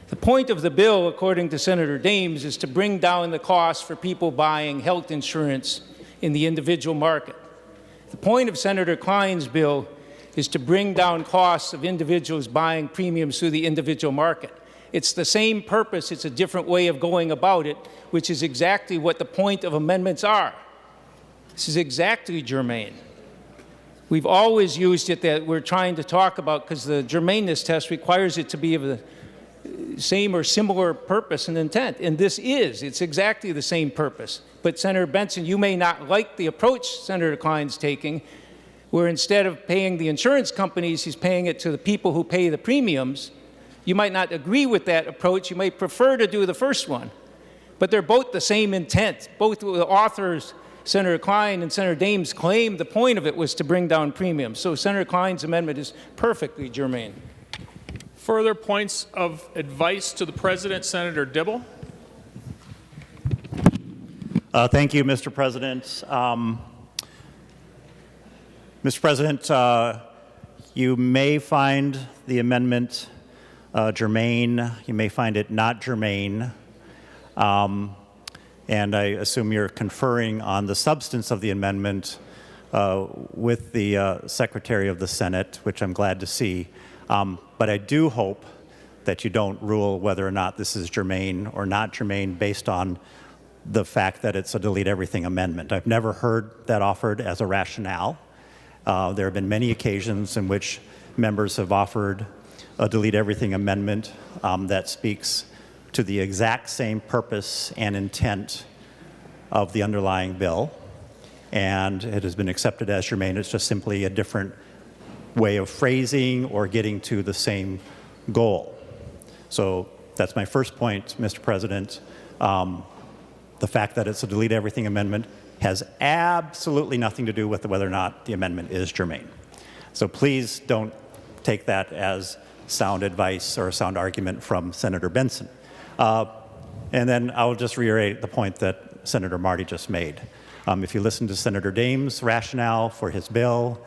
The point of the bill, according to Senator Dahms, is to bring down the cost for people buying health insurance in the individual market. The point of Senator Klein's bill is to bring down costs of individuals buying premiums through the individual market. It's the same purpose, it's a different way of going about it, which is exactly what the point of amendments are. This is exactly germane. We've always used it that we're trying to talk about because the germaneness test requires it to be of the same or similar purpose and intent. And this is. It's exactly the same purpose. But Senator Benson, you may not like the approach Senator Klein's taking, where instead of paying the insurance companies, he's paying it to the people who pay the premiums. You might not agree with that approach. You may prefer to do the first one. But they're both the same intent. Both the authors, Senator Klein and Senator Dahms, claimed the point of it was to bring down premiums. So Senator Klein's amendment is perfectly germane. Further points of advice to the President, Senator Dibble. Thank you, Mr. President. Mr. President, you may find the amendment germane. You may find it not germane. And I assume you're conferring on the substance of the amendment with the Secretary of the Senate, which I'm glad to see. But I do hope that you don't rule whether or not this is germane or not germane based on the fact that it's a delete everything amendment. I've never heard that offered as a rationale. There have been many occasions in which members have offered a delete everything amendment that speaks to the exact same purpose and intent of the underlying bill, and it has been accepted as germane. It's just simply a different way of phrasing or getting to the same goal. So that's my first point, Mr. President. The fact that it's a delete everything amendment has absolutely nothing to do with whether or not the amendment is germane. So please don't take that as sound advice or a sound argument from Senator Benson. And then I'll just reiterate the point that Senator Marty just made. If you listen to Senator Dahms' rationale for his bill,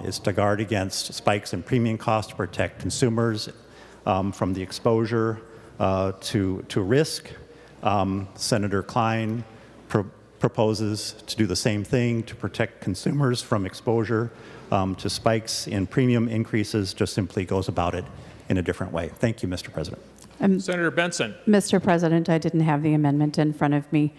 is to guard against spikes in premium costs to protect consumers from the exposure to risk. Senator Klein proposes to do the same thing to protect consumers from exposure to spikes in premium increases, just simply goes about it in a different way. Thank you, Mr. President. Senator Benson. Mr. President, I didn't have the amendment in front of me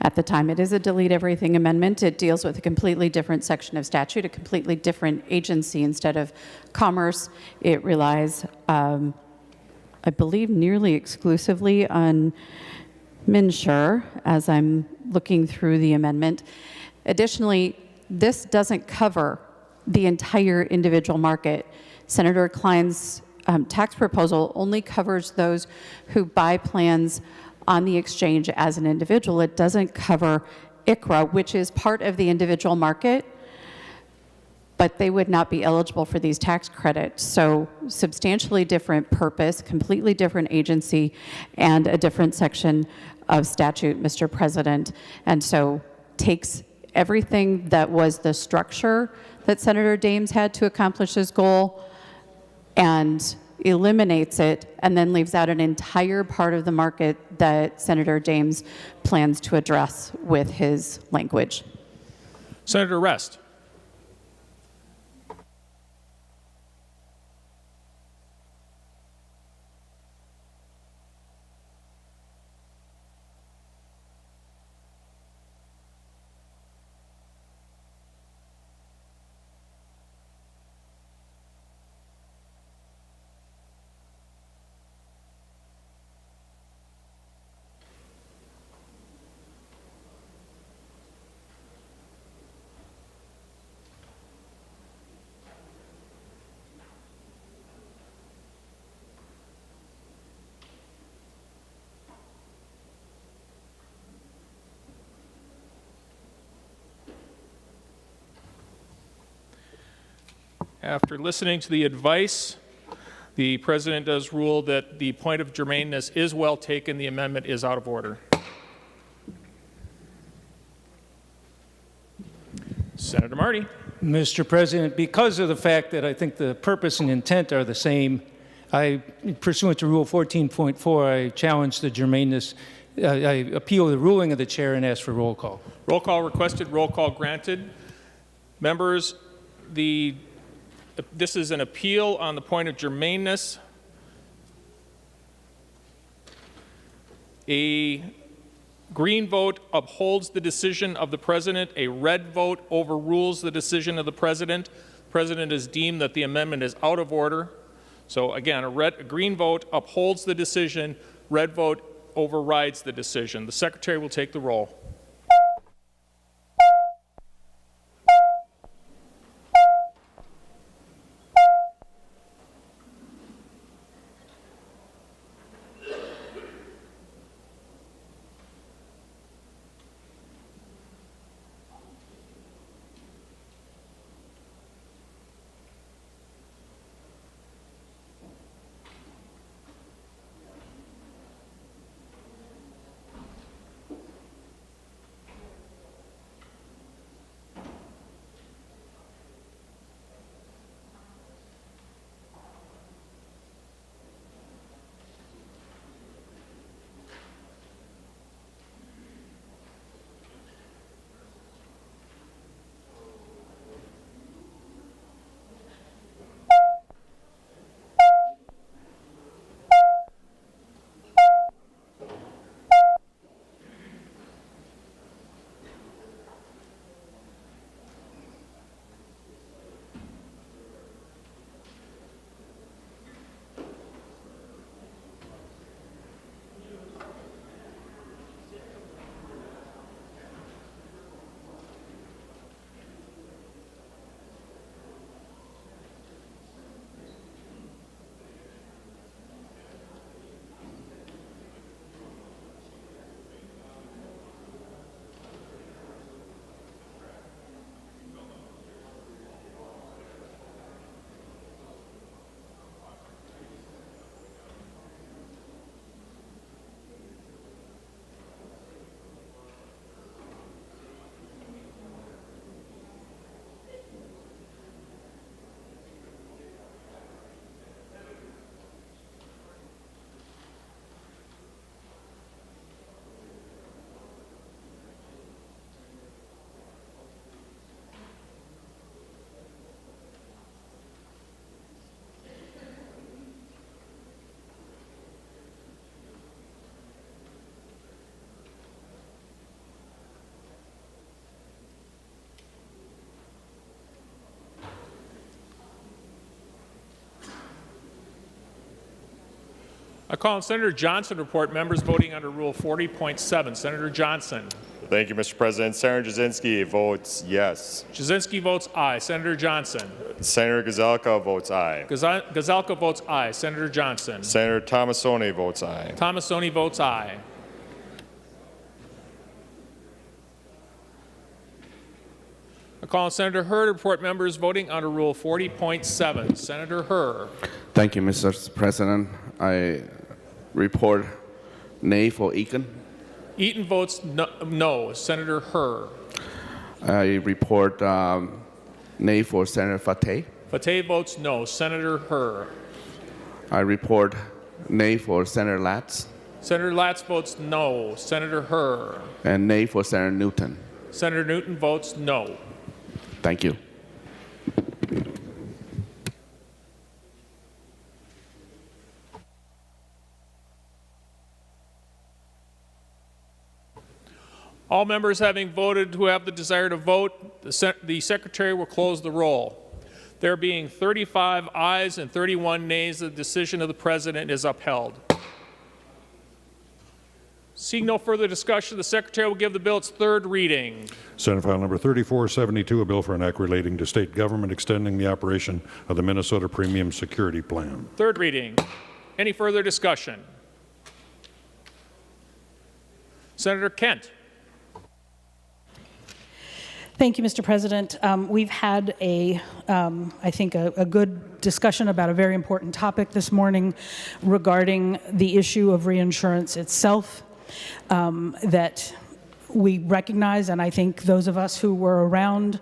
at the time. It is a delete everything amendment. It deals with a completely different section of statute, a completely different agency instead of commerce. It relies, I believe, nearly exclusively on MNsure as I'm looking through the amendment. Additionally, this doesn't cover the entire individual market. Senator Klein's tax proposal only covers those who buy plans on the exchange as an individual. It doesn't cover ICRA, which is part of the individual market, but they would not be eligible for these tax credits. So substantially different purpose, completely different agency, and a different section of statute, Mr. President. And so takes everything that was the structure that Senator Dahms had to accomplish his goal and eliminates it, and then leaves out an entire part of the market that Senator Dahms plans to address with his language. Senator Rest. After listening to the advice, the president does rule that the point of germaneness is well taken. The amendment is out of order. Senator Marty. Mr. President, because of the fact that I think the purpose and intent are the same, pursuant to Rule 14.4, I challenge the germaneness. I appeal the ruling of the chair and ask for roll call. Roll call requested, roll call granted. Members, this is an appeal on the point of germaneness. A green vote upholds the decision of the president. A red vote overrules the decision of the president. The president has deemed that the amendment is out of order. So again, a green vote upholds the decision. Red vote overrides the decision. The secretary will take the roll. I call on Senator Johnson to report members voting under Rule 40.7. Senator Johnson. Thank you, Mr. President. Senator Jasinski votes yes. Jasinski votes aye. Senator Johnson. Senator Gazelka votes aye. Gazelka votes aye. Senator Johnson. Senator Tomasoni votes aye. Tomasoni votes aye. I call on Senator Herr to report members voting under Rule 40.7. Senator Herr. Thank you, Mr. President. I report nay for Eaton. Eaton votes no. Senator Herr. I report nay for Senator Fateh. Fateh votes no. Senator Herr. I report nay for Senator Latz Senator Latz votes no. Senator Herr. and nay for Senator Newton. Senator Newton votes no. Thank you. All members having voted who have the desire to vote, the Secretary will close the roll. There being 35 ayes and 31 nays, the decision of the President is upheld. Seeing no further discussion, the Secretary will give the bill its third reading. Senate File Number 3472, a bill for an act relating to state government extending the operation of the Minnesota Premium Security Plan. Third reading. Any further discussion? Senator Kent. Thank you, Mr. President. We've had I think, a good discussion about a very important topic this morning regarding the issue of reinsurance itself that we recognize, and I think those of us who were around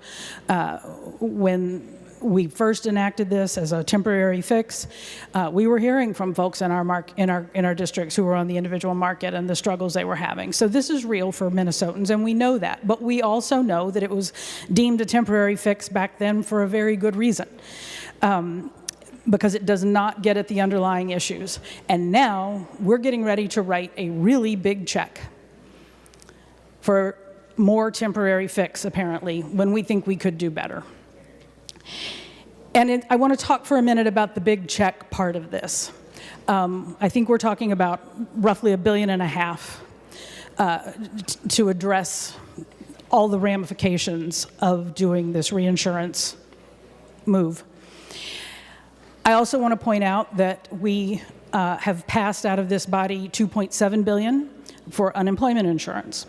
when we first enacted this as a temporary fix, we were hearing from folks in our districts who were on the individual market and the struggles they were having. So this is real for Minnesotans, and we know that. But we also know that it was deemed a temporary fix back then for a very good reason, because it does not get at the underlying issues. And now we're getting ready to write a really big check for more temporary fix, apparently, when we think we could do better. And I want to talk for a minute about the big check part of this. I think we're talking about roughly $1.5 billion to address all the ramifications of doing this reinsurance move. I also want to point out that we have passed out of this body $2.7 billion for unemployment insurance.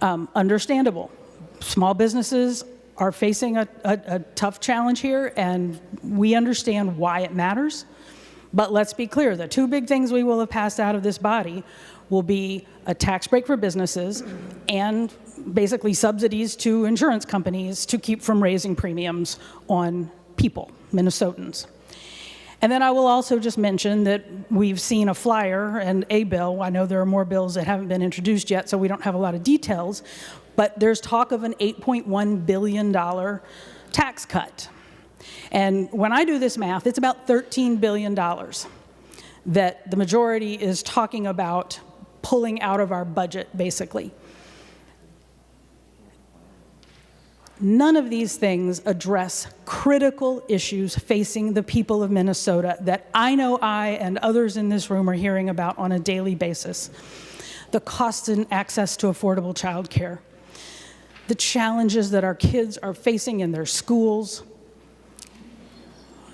Understandable. Small businesses are facing a tough challenge here, and we understand why it matters. But let's be clear, the two big things we will have passed out of this body will be a tax break for businesses and basically subsidies to insurance companies to keep from raising premiums on people, Minnesotans. And then I will also just mention that we've seen a flyer and a bill. I know there are more bills that haven't been introduced yet, so we don't have a lot of details. But there's talk of an $8.1 billion tax cut. And when I do this math, it's about $13 billion that the majority is talking about pulling out of our budget, basically. None of these things address critical issues facing the people of Minnesota that I know I and others in this room are hearing about on a daily basis. The costs and access to affordable child care, the challenges that our kids are facing in their schools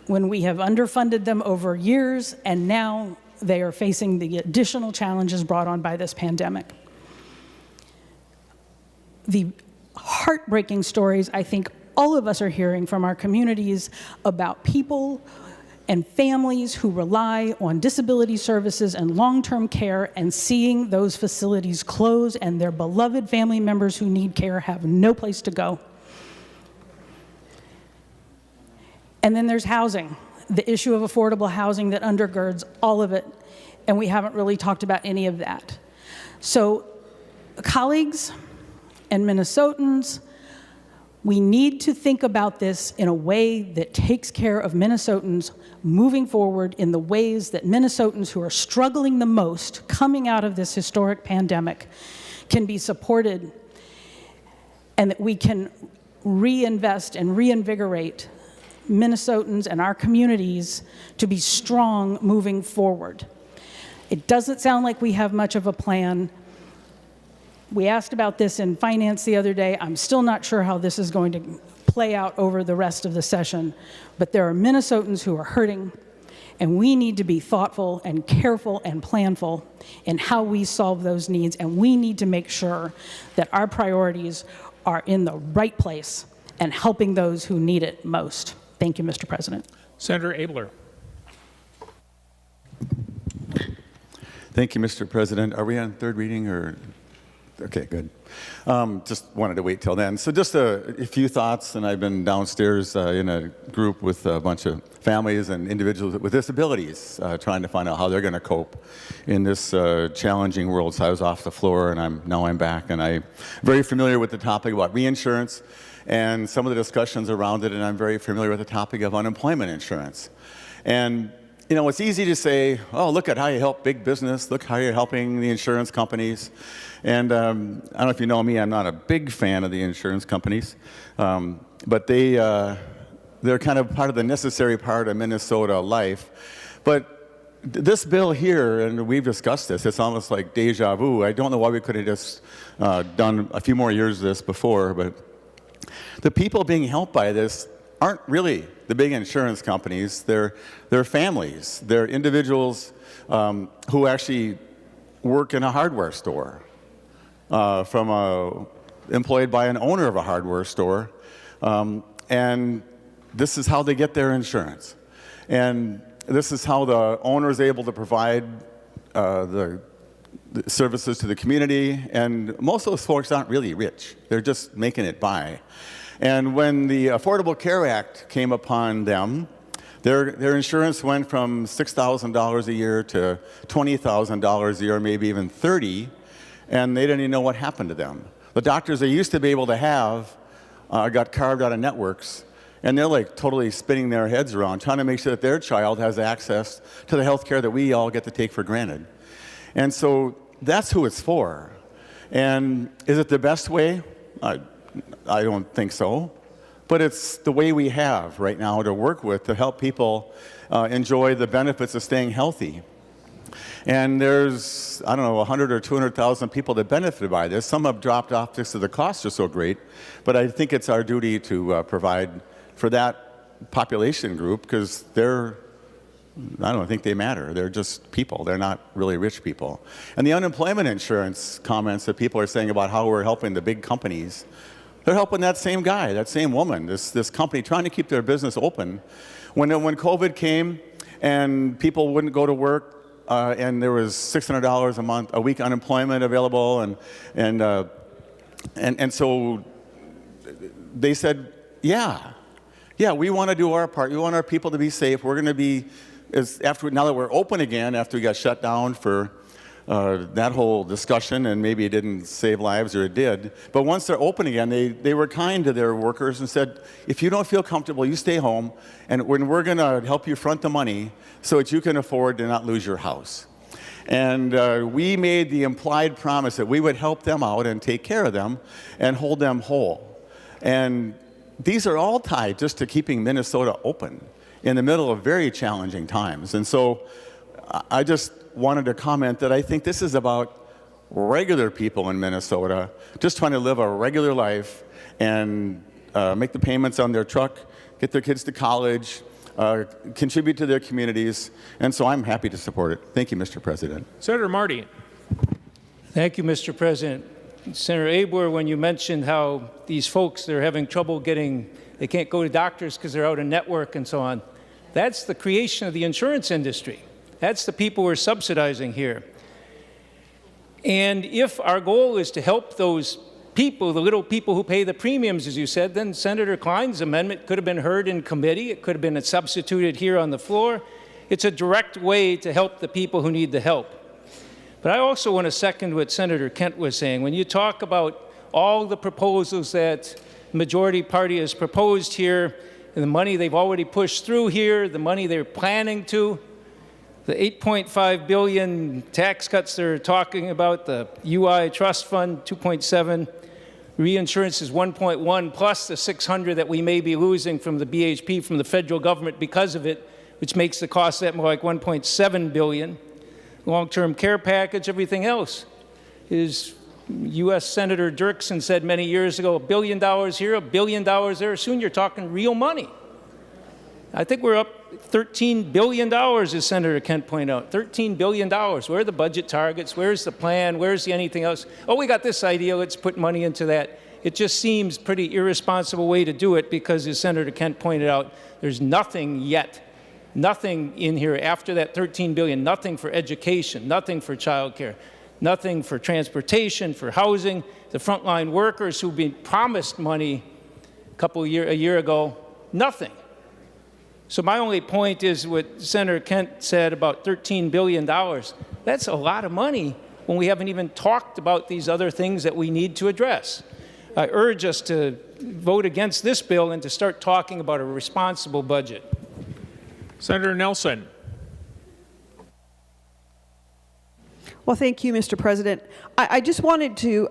when we have underfunded them over years, and now they are facing the additional challenges brought on by this pandemic. The heartbreaking stories I think all of us are hearing from our communities about people and families who rely on disability services and long-term care, and seeing those facilities close and their beloved family members who need care have no place to go. And then there's housing, the issue of affordable housing that undergirds all of it, and we haven't really talked about any of that. So, colleagues and Minnesotans, we need to think about this in a way that takes care of Minnesotans moving forward in the ways that Minnesotans who are struggling the most coming out of this historic pandemic can be supported, and that we can reinvest and reinvigorate Minnesotans and our communities to be strong moving forward. It doesn't sound like we have much of a plan. We asked about this in finance the other day. I'm still not sure how this is going to play out over the rest of the session, but there are Minnesotans who are hurting, and we need to be thoughtful and careful and planful in how we solve those needs, and we need to make sure that our priorities are in the right place and helping those who need it most. Thank you, Mr. President. Senator Abler. Thank you, Mr. President. Are we on third reading or? Okay, good. Just wanted to wait till then. So just a few thoughts, and I've been downstairs in a group with a bunch of families and individuals with disabilities trying to find out how they're going to cope in this challenging world. So I was off the floor, and now I'm back, and I'm very familiar with the topic about reinsurance and some of the discussions around it, and I'm very familiar with the topic of unemployment insurance. And you know, it's easy to say, oh, look at how you help big business, look how you're helping the insurance companies. And I don't know if you know me, I'm not a big fan of the insurance companies, but they're kind of part of the necessary part of Minnesota life. But this bill here, and we've discussed this, it's almost like deja vu. I don't know why we could have just done a few more years of this before, but the people being helped by this aren't really the big insurance companies. They're families. They're individuals who actually work in a hardware store, employed by an owner of a hardware store, and this is how they get their insurance. And this is how the owner is able to provide the services to the community. And most of those folks aren't really rich. They're just making it by. And when the Affordable Care Act came upon them, their insurance went from $6,000 a year to $20,000 a year, maybe even $30,000, and they didn't even know what happened to them. The doctors they used to be able to have got carved out of networks, and they're like totally spinning their heads around, trying to make sure that their child has access to the health care that we all get to take for granted. And so that's who it's for. And is it the best way? I don't think so, but it's the way we have right now to work with to help people enjoy the benefits of staying healthy. And there's, I don't know, 100 or 200,000 people that benefited by this. Some have dropped off just because the costs are so great, but I think it's our duty to provide for that population group because I don't think they matter. They're just people. They're not really rich people. And the unemployment insurance comments that people are saying about how we're helping the big companies, they're helping that same guy, that same woman, this company trying to keep their business open. When COVID came and people wouldn't go to work and there was $600 a week unemployment available, and so they said, yeah, we want to do our part. We want our people to be safe. We're going to be, now that we're open again, after we got shut down for that whole discussion, and maybe it didn't save lives, or it did. But once they're open again, they were kind to their workers and said, if you don't feel comfortable, you stay home, and we're going to help you front the money so that you can afford to not lose your house. And we made the implied promise that we would help them out and take care of them and hold them whole. And these are all tied just to keeping Minnesota open in the middle of very challenging times. And so I just wanted to comment that I think this is about regular people in Minnesota just trying to live a regular life and make the payments on their truck, get their kids to college, contribute to their communities, and so I'm happy to support it. Thank you, Mr. President. Senator Marty. Thank you, Mr. President. Senator Abler, when you mentioned how these folks, they're having trouble they can't go to doctors because they're out of network and so on, that's the creation of the insurance industry. That's the people we're subsidizing here. And if our goal is to help those people, the little people who pay the premiums, as you said, then Senator Klein's amendment could have been heard in committee. It could have been substituted here on the floor. It's a direct way to help the people who need the help. But I also want to second what Senator Kent was saying. When you talk about all the proposals that the majority party has proposed here, and the money they've already pushed through here, the money they're planning to, the $8.5 billion tax cuts they're talking about, the UI trust fund, 2.7, reinsurance is 1.1, plus the 600 that we may be losing from the BHP from the federal government because of it, which makes the cost that more like 1.7 billion. Long-term care package, everything else is, U.S. Senator Dirksen said many years ago, $1 billion here, $1 billion there. Soon you're talking real money. I think we're up $13 billion, as Senator Kent pointed out. $13 billion. Where are the budget targets? Where's the plan? Where's the anything else? Oh, we got this idea. Let's put money into that. It just seems pretty irresponsible way to do it because, as Senator Kent pointed out, there's nothing yet. Nothing in here after that $13 billion. Nothing for education. Nothing for child care. nothing for transportation, for housing, the frontline workers who've been promised money a year ago, nothing. So my only point is what Senator Kent said about $13 billion. That's a lot of money when we haven't even talked about these other things that we need to address. I urge us to vote against this bill and to start talking about a responsible budget. Senator Nelson. Well, thank you, Mr. President. I just wanted to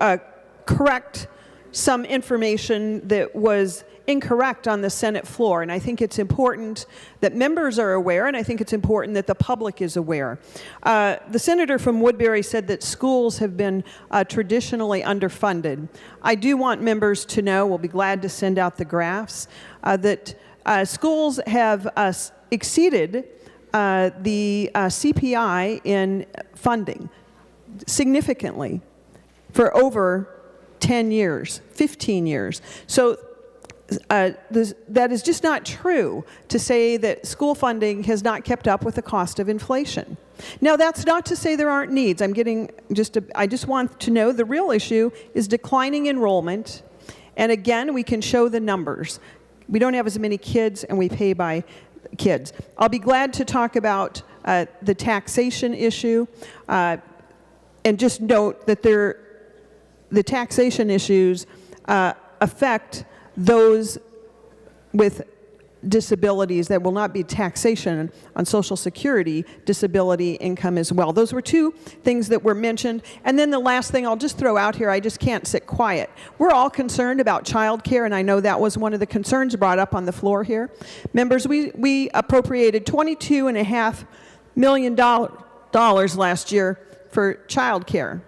correct some information that was incorrect on the Senate floor, and I think it's important that members are aware, and I think it's important that the public is aware. The senator from Woodbury said that schools have been traditionally underfunded. I do want members to know, we'll be glad to send out the graphs, that schools have exceeded the CPI in funding significantly for over 10 years, 15 years. So that is just not true to say that school funding has not kept up with the cost of inflation. Now, that's not to say there aren't needs. I just want to know the real issue is declining enrollment. And again, we can show the numbers. We don't have as many kids, and we pay by kids. I'll be glad to talk about the taxation issue, and just note that the taxation issues affect those with disabilities. That will not be taxation on Social Security disability income as well. Those were two things that were mentioned. And then the last thing I'll just throw out here, I just can't sit quiet. We're all concerned about child care, and I know that was one of the concerns brought up on the floor here. Members, we appropriated $22.5 million last year for child care,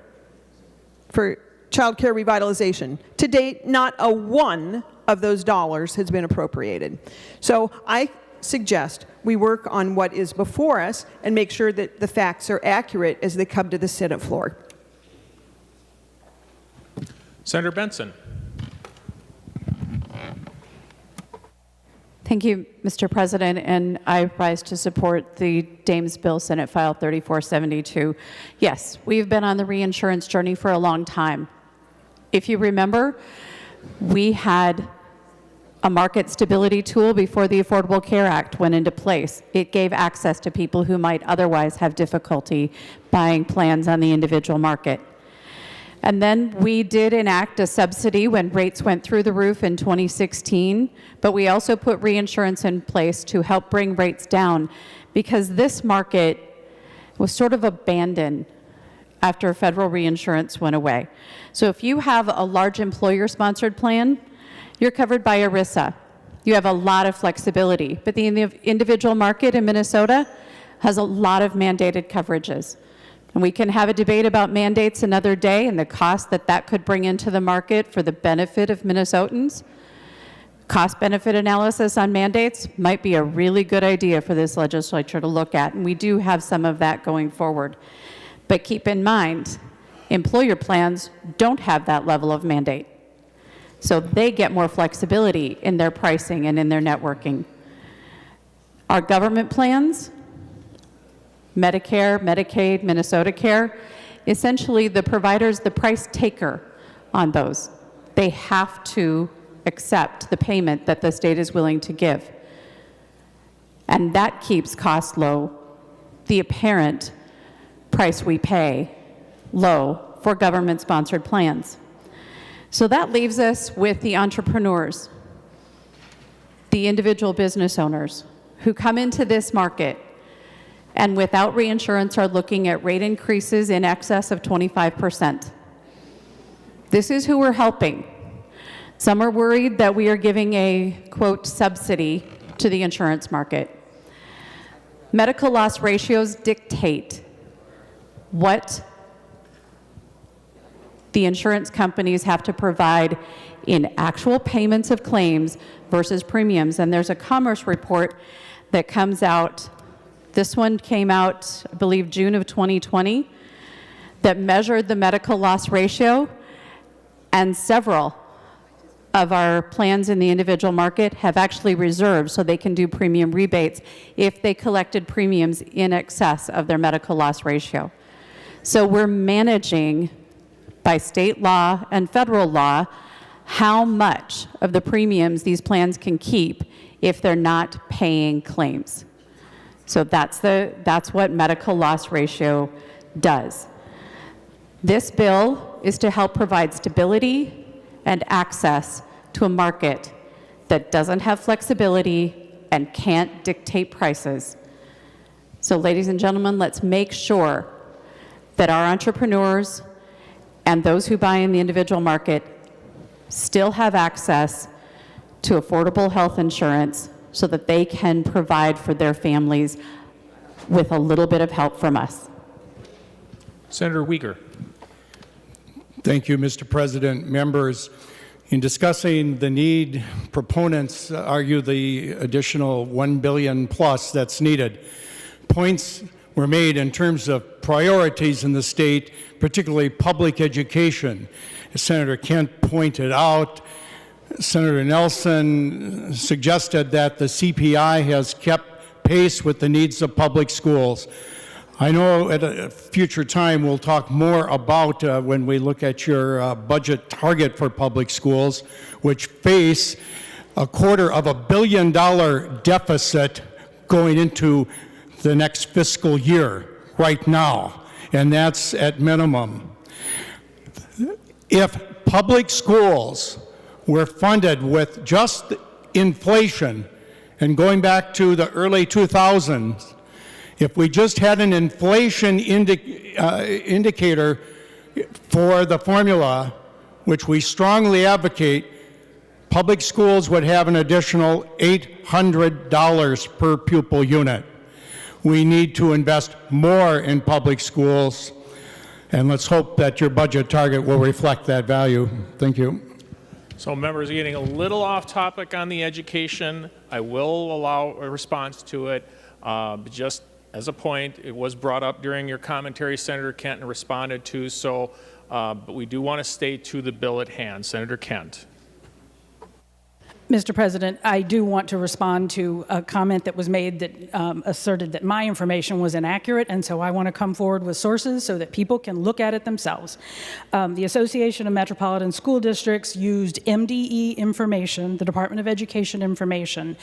revitalization. To date, not a one of those dollars has been appropriated. So I suggest we work on what is before us and make sure that the facts are accurate as they come to the Senate floor. Senator Benson. Thank you, Mr. President, and I rise to support the Dahms bill, Senate File 3472. Yes, we've been on the reinsurance journey for a long time. If you remember, we had a market stability tool before the Affordable Care Act went into place. It gave access to people who might otherwise have difficulty buying plans on the individual market. And then we did enact a subsidy when rates went through the roof in 2016, but we also put reinsurance in place to help bring rates down because this market was sort of abandoned after federal reinsurance went away. So if you have a large employer-sponsored plan, you're covered by ERISA. You have a lot of flexibility, but the individual market in Minnesota has a lot of mandated coverages. And we can have a debate about mandates another day and the cost that that could bring into the market for the benefit of Minnesotans. Cost-benefit analysis on mandates might be a really good idea for this legislature to look at, and we do have some of that going forward. But keep in mind, employer plans don't have that level of mandate. So they get more flexibility in their pricing and in their networking. Our government plans, Medicare, Medicaid, Minnesota Care, essentially the provider's the price taker on those. They have to accept the payment that the state is willing to give. And that keeps costs low. The apparent price we pay low for government-sponsored plans. So that leaves us with the entrepreneurs, the individual business owners who come into this market and without reinsurance are looking at rate increases in excess of 25%. This is who we're helping. Some are worried that we are giving a, quote, subsidy to the insurance market. Medical loss ratios dictate what the insurance companies have to provide in actual payments of claims versus premiums. And there's a Commerce report that comes out. This one came out, I believe, June of 2020, that measured the medical loss ratio, and several of our plans in the individual market have actually reserved so they can do premium rebates if they collected premiums in excess of their medical loss ratio. So we're managing, by state law and federal law, how much of the premiums these plans can keep if they're not paying claims. So that's what medical loss ratio does. This bill is to help provide stability and access to a market that doesn't have flexibility and can't dictate prices. So ladies and gentlemen, let's make sure that our entrepreneurs and those who buy in the individual market still have access to affordable health insurance so that they can provide for their families with a little bit of help from us. Senator Uyghur. Thank you, Mr. President. Members, in discussing the need, proponents argue the additional $1 billion plus that's needed. Points were made in terms of priorities in the state, particularly public education. As Senator Kent pointed out, Senator Nelson suggested that the CPI has kept pace with the needs of public schools. I know at a future time we'll talk more about when we look at your budget target for public schools, which face $250 million deficit going into the next fiscal year right now, and that's at minimum. If public schools were funded with just inflation, and going back to the early 2000s, if we just had an inflation indicator for the formula, which we strongly advocate, public schools would have an additional $800 per pupil unit. We need to invest more in public schools, and let's hope that your budget target will reflect that value. Thank you. So members are getting a little off topic on the education. I will allow a response to it. But just as a point, it was brought up during your commentary, Senator Kent, and responded to. So, but we do want to stay to the bill at hand. Senator Kent. Mr. President, I do want to respond to a comment that was made that asserted that my information was inaccurate, and so I want to come forward with sources so that people can look at it themselves. The Association of Metropolitan School Districts used MDE information, the Department of Education information,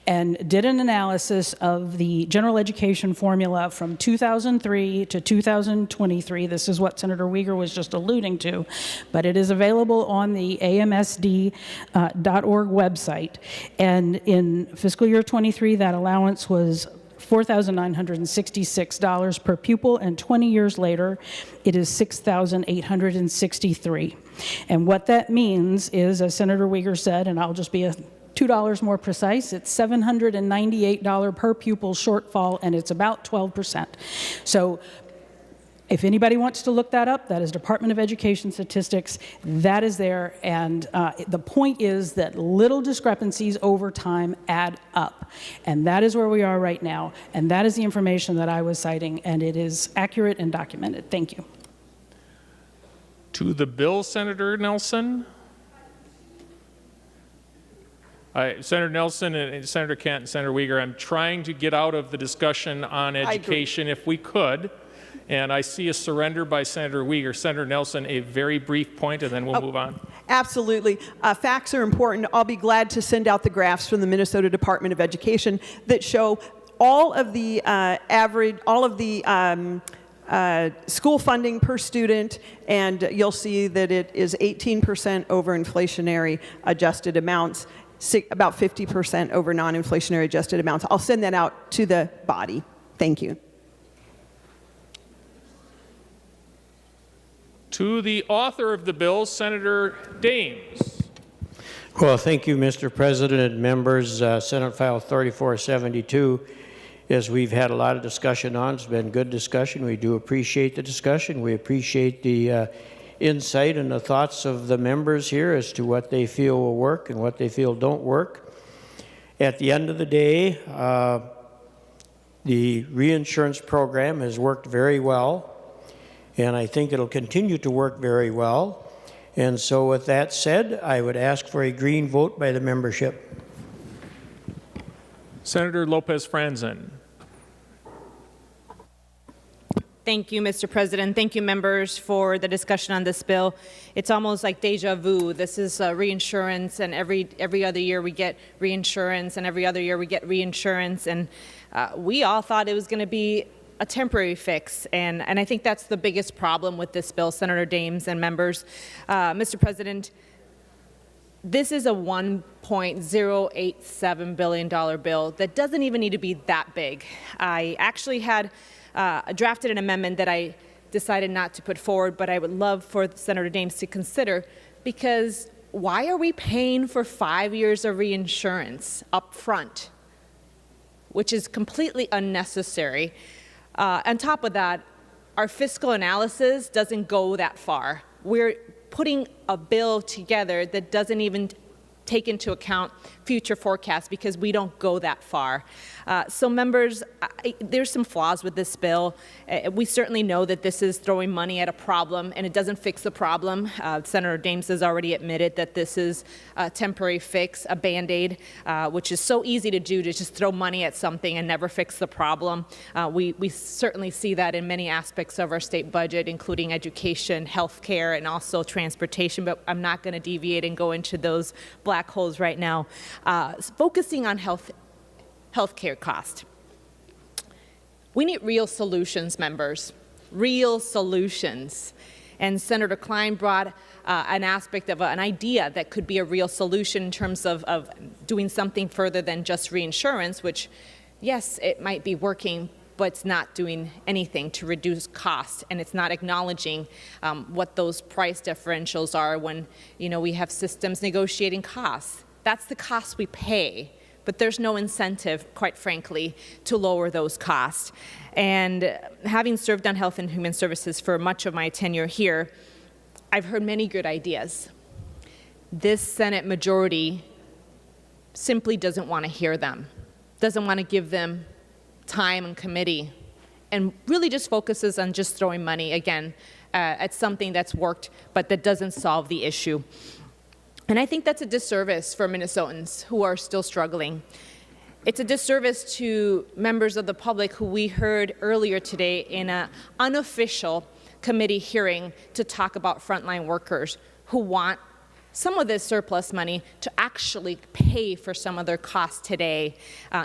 and did an analysis of the general education formula from 2003 to 2023. This is what Senator Uyghur was just alluding to, but it is available on the amsd.org website. And in fiscal year 23, that allowance was $4,966 per pupil, and 20 years later, it is $6,863. And what that means is, as Senator Uyghur said, and I'll just be $2 more precise, it's $798 per pupil shortfall, and it's about 12%. So if anybody wants to look that up, that is Department of Education statistics. That is there, and the point is that little discrepancies over time add up, and that is where we are right now, and that is the information that I was citing, and it is accurate and documented. Thank you. To the bill, Senator Nelson. Senator Nelson and Senator Kent and Senator Uyghur, I'm trying to get out of the discussion on education if we could. And I see a surrender by Senator Uyghur. Senator Nelson, a very brief point, and then we'll move on. Absolutely. Facts are important. I'll be glad to send out the graphs from the Minnesota Department of Education that show all of the school funding per student, and you'll see that it is 18% over inflationary adjusted amounts, about 50% over non-inflationary adjusted amounts. I'll send that out to the body. Thank you. To the author of the bill, Senator Dahms. Well, thank you, Mr. President and members. Senate File 3472, as we've had a lot of discussion on, it's been good discussion. We do appreciate the discussion. We appreciate the insight and the thoughts of the members here as to what they feel will work and what they feel don't work. At the end of the day, the reinsurance program has worked very well, and I think it'll continue to work very well. And so with that said, I would ask for a green vote by the membership. Senator Lopez Franzen. Thank you, Mr. President. Thank you, members, for the discussion on this bill. It's almost like deja vu. This is reinsurance, and every other year we get reinsurance, and every other year we get reinsurance, and we all thought it was going to be a temporary fix, and I think that's the biggest problem with this bill, Senator Dahms and members. Mr. President, this is a $1.087 billion bill that doesn't even need to be that big. I actually had drafted an amendment that I decided not to put forward, but I would love for Senator Dahms to consider, because why are we paying for 5 years of reinsurance up front, which is completely unnecessary? On top of that, our fiscal analysis doesn't go that far. We're putting a bill together that doesn't even take into account future forecasts because we don't go that far. So members, there's some flaws with this bill. We certainly know that this is throwing money at a problem, and it doesn't fix the problem. Senator Dahms has already admitted that this is a temporary fix, a Band-Aid, which is so easy to do, to just throw money at something and never fix the problem. We certainly see that in many aspects of our state budget, including education, health care, and also transportation, but I'm not going to deviate and go into those black holes right now. Focusing on health care cost. We need real solutions, members, real solutions. And Senator Klein brought an aspect of an idea that could be a real solution in terms of doing something further than just reinsurance, which, yes, it might be working, but it's not doing anything to reduce cost, and it's not acknowledging what those price differentials are when, we have systems negotiating costs. That's the cost we pay, but there's no incentive, quite frankly, to lower those costs. And having served on Health and Human Services for much of my tenure here, I've heard many good ideas. This Senate majority simply doesn't want to hear them, doesn't want to give them time and committee, and really just focuses on just throwing money, again, at something that's worked, but that doesn't solve the issue. And I think that's a disservice for Minnesotans who are still struggling. It's a disservice to members of the public who we heard earlier today in an unofficial committee hearing to talk about frontline workers who want some of this surplus money to actually pay for some of their costs today,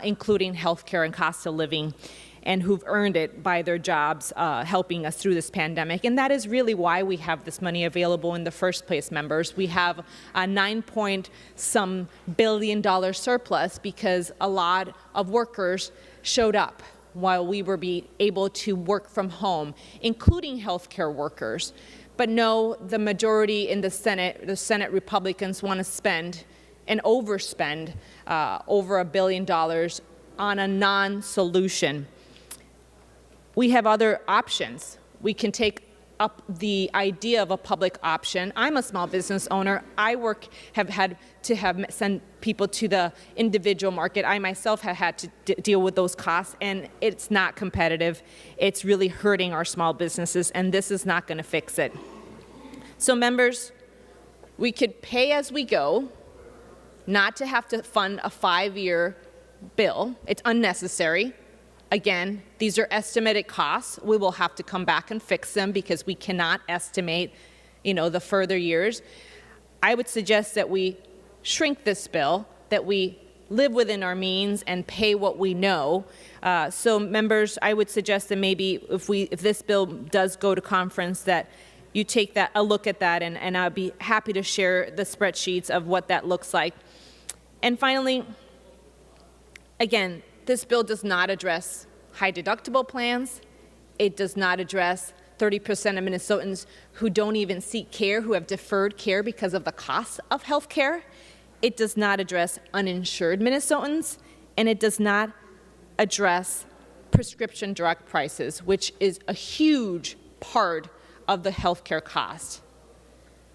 including health care and cost of living, and who've earned it by their jobs helping us through this pandemic. And that is really why we have this money available in the first place, members. We have a $9-some billion surplus because a lot of workers showed up while we were able to work from home, including healthcare workers. But no, the majority in the Senate Republicans want to spend and overspend over $1 billion on a non-solution. We have other options. We can take up the idea of a public option. I'm a small business owner. I have had to send people to the individual market. I myself have had to deal with those costs, and it's not competitive. It's really hurting our small businesses, and this is not going to fix it. So members, we could pay as we go, not to have to fund a 5-year bill. It's unnecessary. Again, these are estimated costs. We will have to come back and fix them because we cannot estimate, the further years. I would suggest that we shrink this bill, that we live within our means and pay what we know. So members, I would suggest that maybe if this bill does go to conference, that you take a look at that, and I'd be happy to share the spreadsheets of what that looks like. And finally, again, this bill does not address high deductible plans. It does not address 30% of Minnesotans who don't even seek care, who have deferred care because of the cost of health care. It does not address uninsured Minnesotans, and it does not address prescription drug prices, which is a huge part of the health care cost.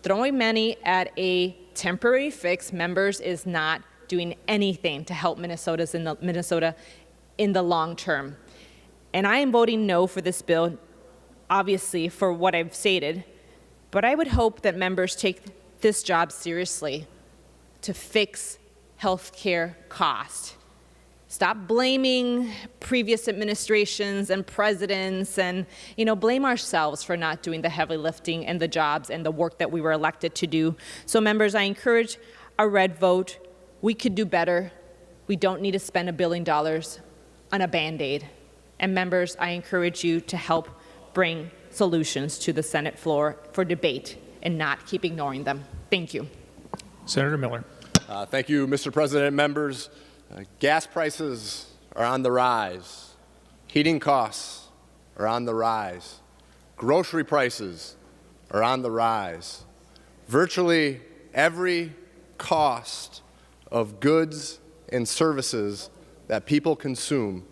Throwing money at a temporary fix, members, is not doing anything to help Minnesota in the long term. And I am voting no for this bill, obviously, for what I've stated, but I would hope that members take this job seriously to fix health care cost. Stop blaming previous administrations and presidents and, blame ourselves for not doing the heavy lifting and the jobs and the work that we were elected to do. So members, I encourage a red vote. We could do better. We don't need to spend $1 billion on a Band-Aid. And members, I encourage you to help bring solutions to the Senate floor for debate and not keep ignoring them. Thank you. Senator Miller. Thank you, Mr. President. Members, gas prices are on the rise. Heating costs are on the rise. Grocery prices are on the rise. Virtually every cost of goods and services that people consume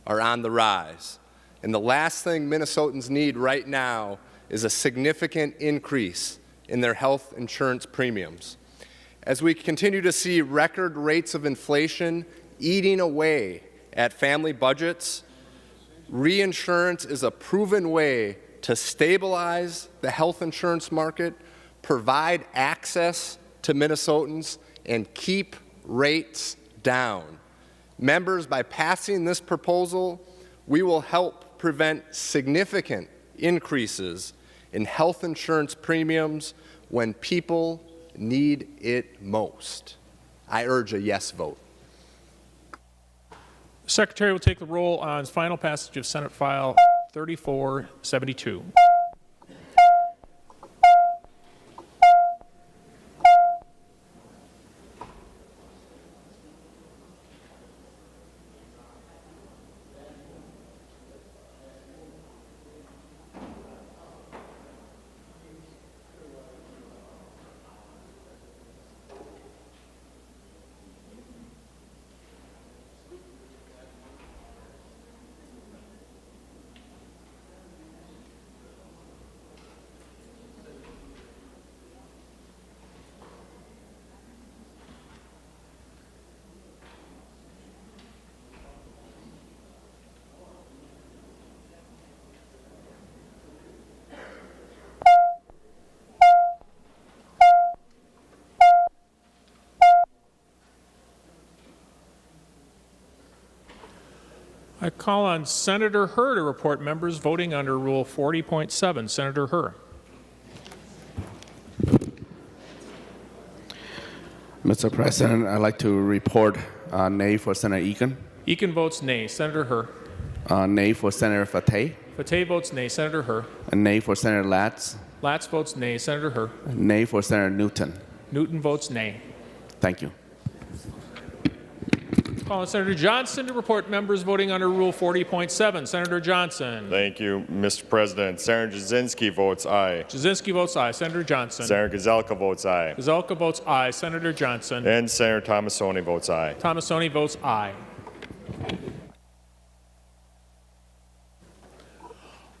are on the rise. And the last thing Minnesotans need right now is a significant increase in their health insurance premiums. As we continue to see record rates of inflation eating away at family budgets, reinsurance is a proven way to stabilize the health insurance market, provide access to Minnesotans, and keep rates down. Members, by passing this proposal, we will help prevent significant increases in health insurance premiums when people need it most. I urge a yes vote. The Secretary will take the roll on final passage of Senate File 3472. I call on Senator Herr to report members voting under Rule 40.7. Senator Herr. Mr. President, I'd like to report nay for Senator Eakin. Eakin votes nay. Senator Herr. Nay for Senator Fateh. Fateh votes nay. Senator Herr. Nay for Senator Latz. Latz votes nay. Senator Herr. Nay for Senator Newton. Newton votes nay. Thank you. Call on Senator Johnson to report members voting under Rule 40.7. Senator Johnson. Thank you, Mr. President. Senator Jasinski votes aye. Jasinski votes aye. Senator Johnson. Senator Gazelka votes aye. Gazelka votes aye. Senator Johnson. And Senator Tomasoni votes aye. Tomasoni votes aye.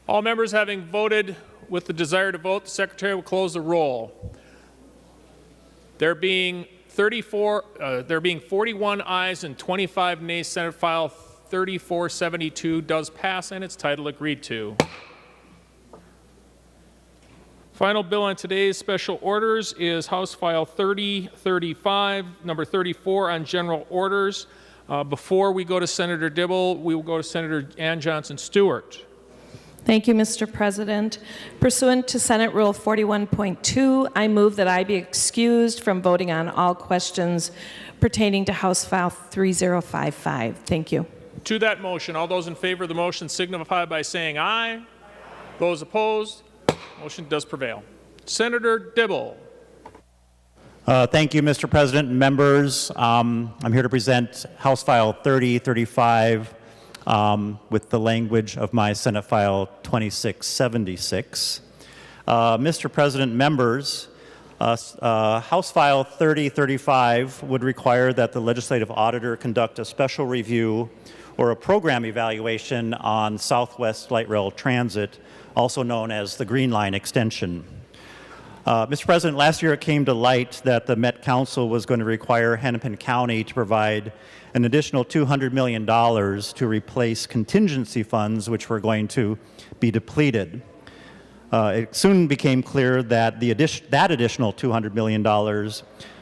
All members having voted with the desire to vote, the Secretary will close the roll. There being 41 ayes and 25 nays, Senate File 3472 does pass and its title agreed to. Final bill on today's special orders is House File 3035, number 34 on general orders. Before we go to Senator Dibble, we will go to Senator Ann Johnson Stewart. Thank you, Mr. President. Pursuant to Senate Rule 41.2, I move that I be excused from voting on all questions pertaining to House File 3055. Thank you. To that motion, all those in favor of the motion signify by saying aye. Those opposed, motion does prevail. Senator Dibble. Thank you, Mr. President and members. I'm here to present House File 3035 with the language of my Senate File 2676. Mr. President, members, House File 3035 would require that the Legislative Auditor conduct a special review or a program evaluation on Southwest Light Rail Transit, also known as the Green Line extension. Mr. President, last year it came to light that the Met Council was going to require Hennepin County to provide an additional $200 million to replace contingency funds which were going to be depleted. It soon became clear that that additional $200 million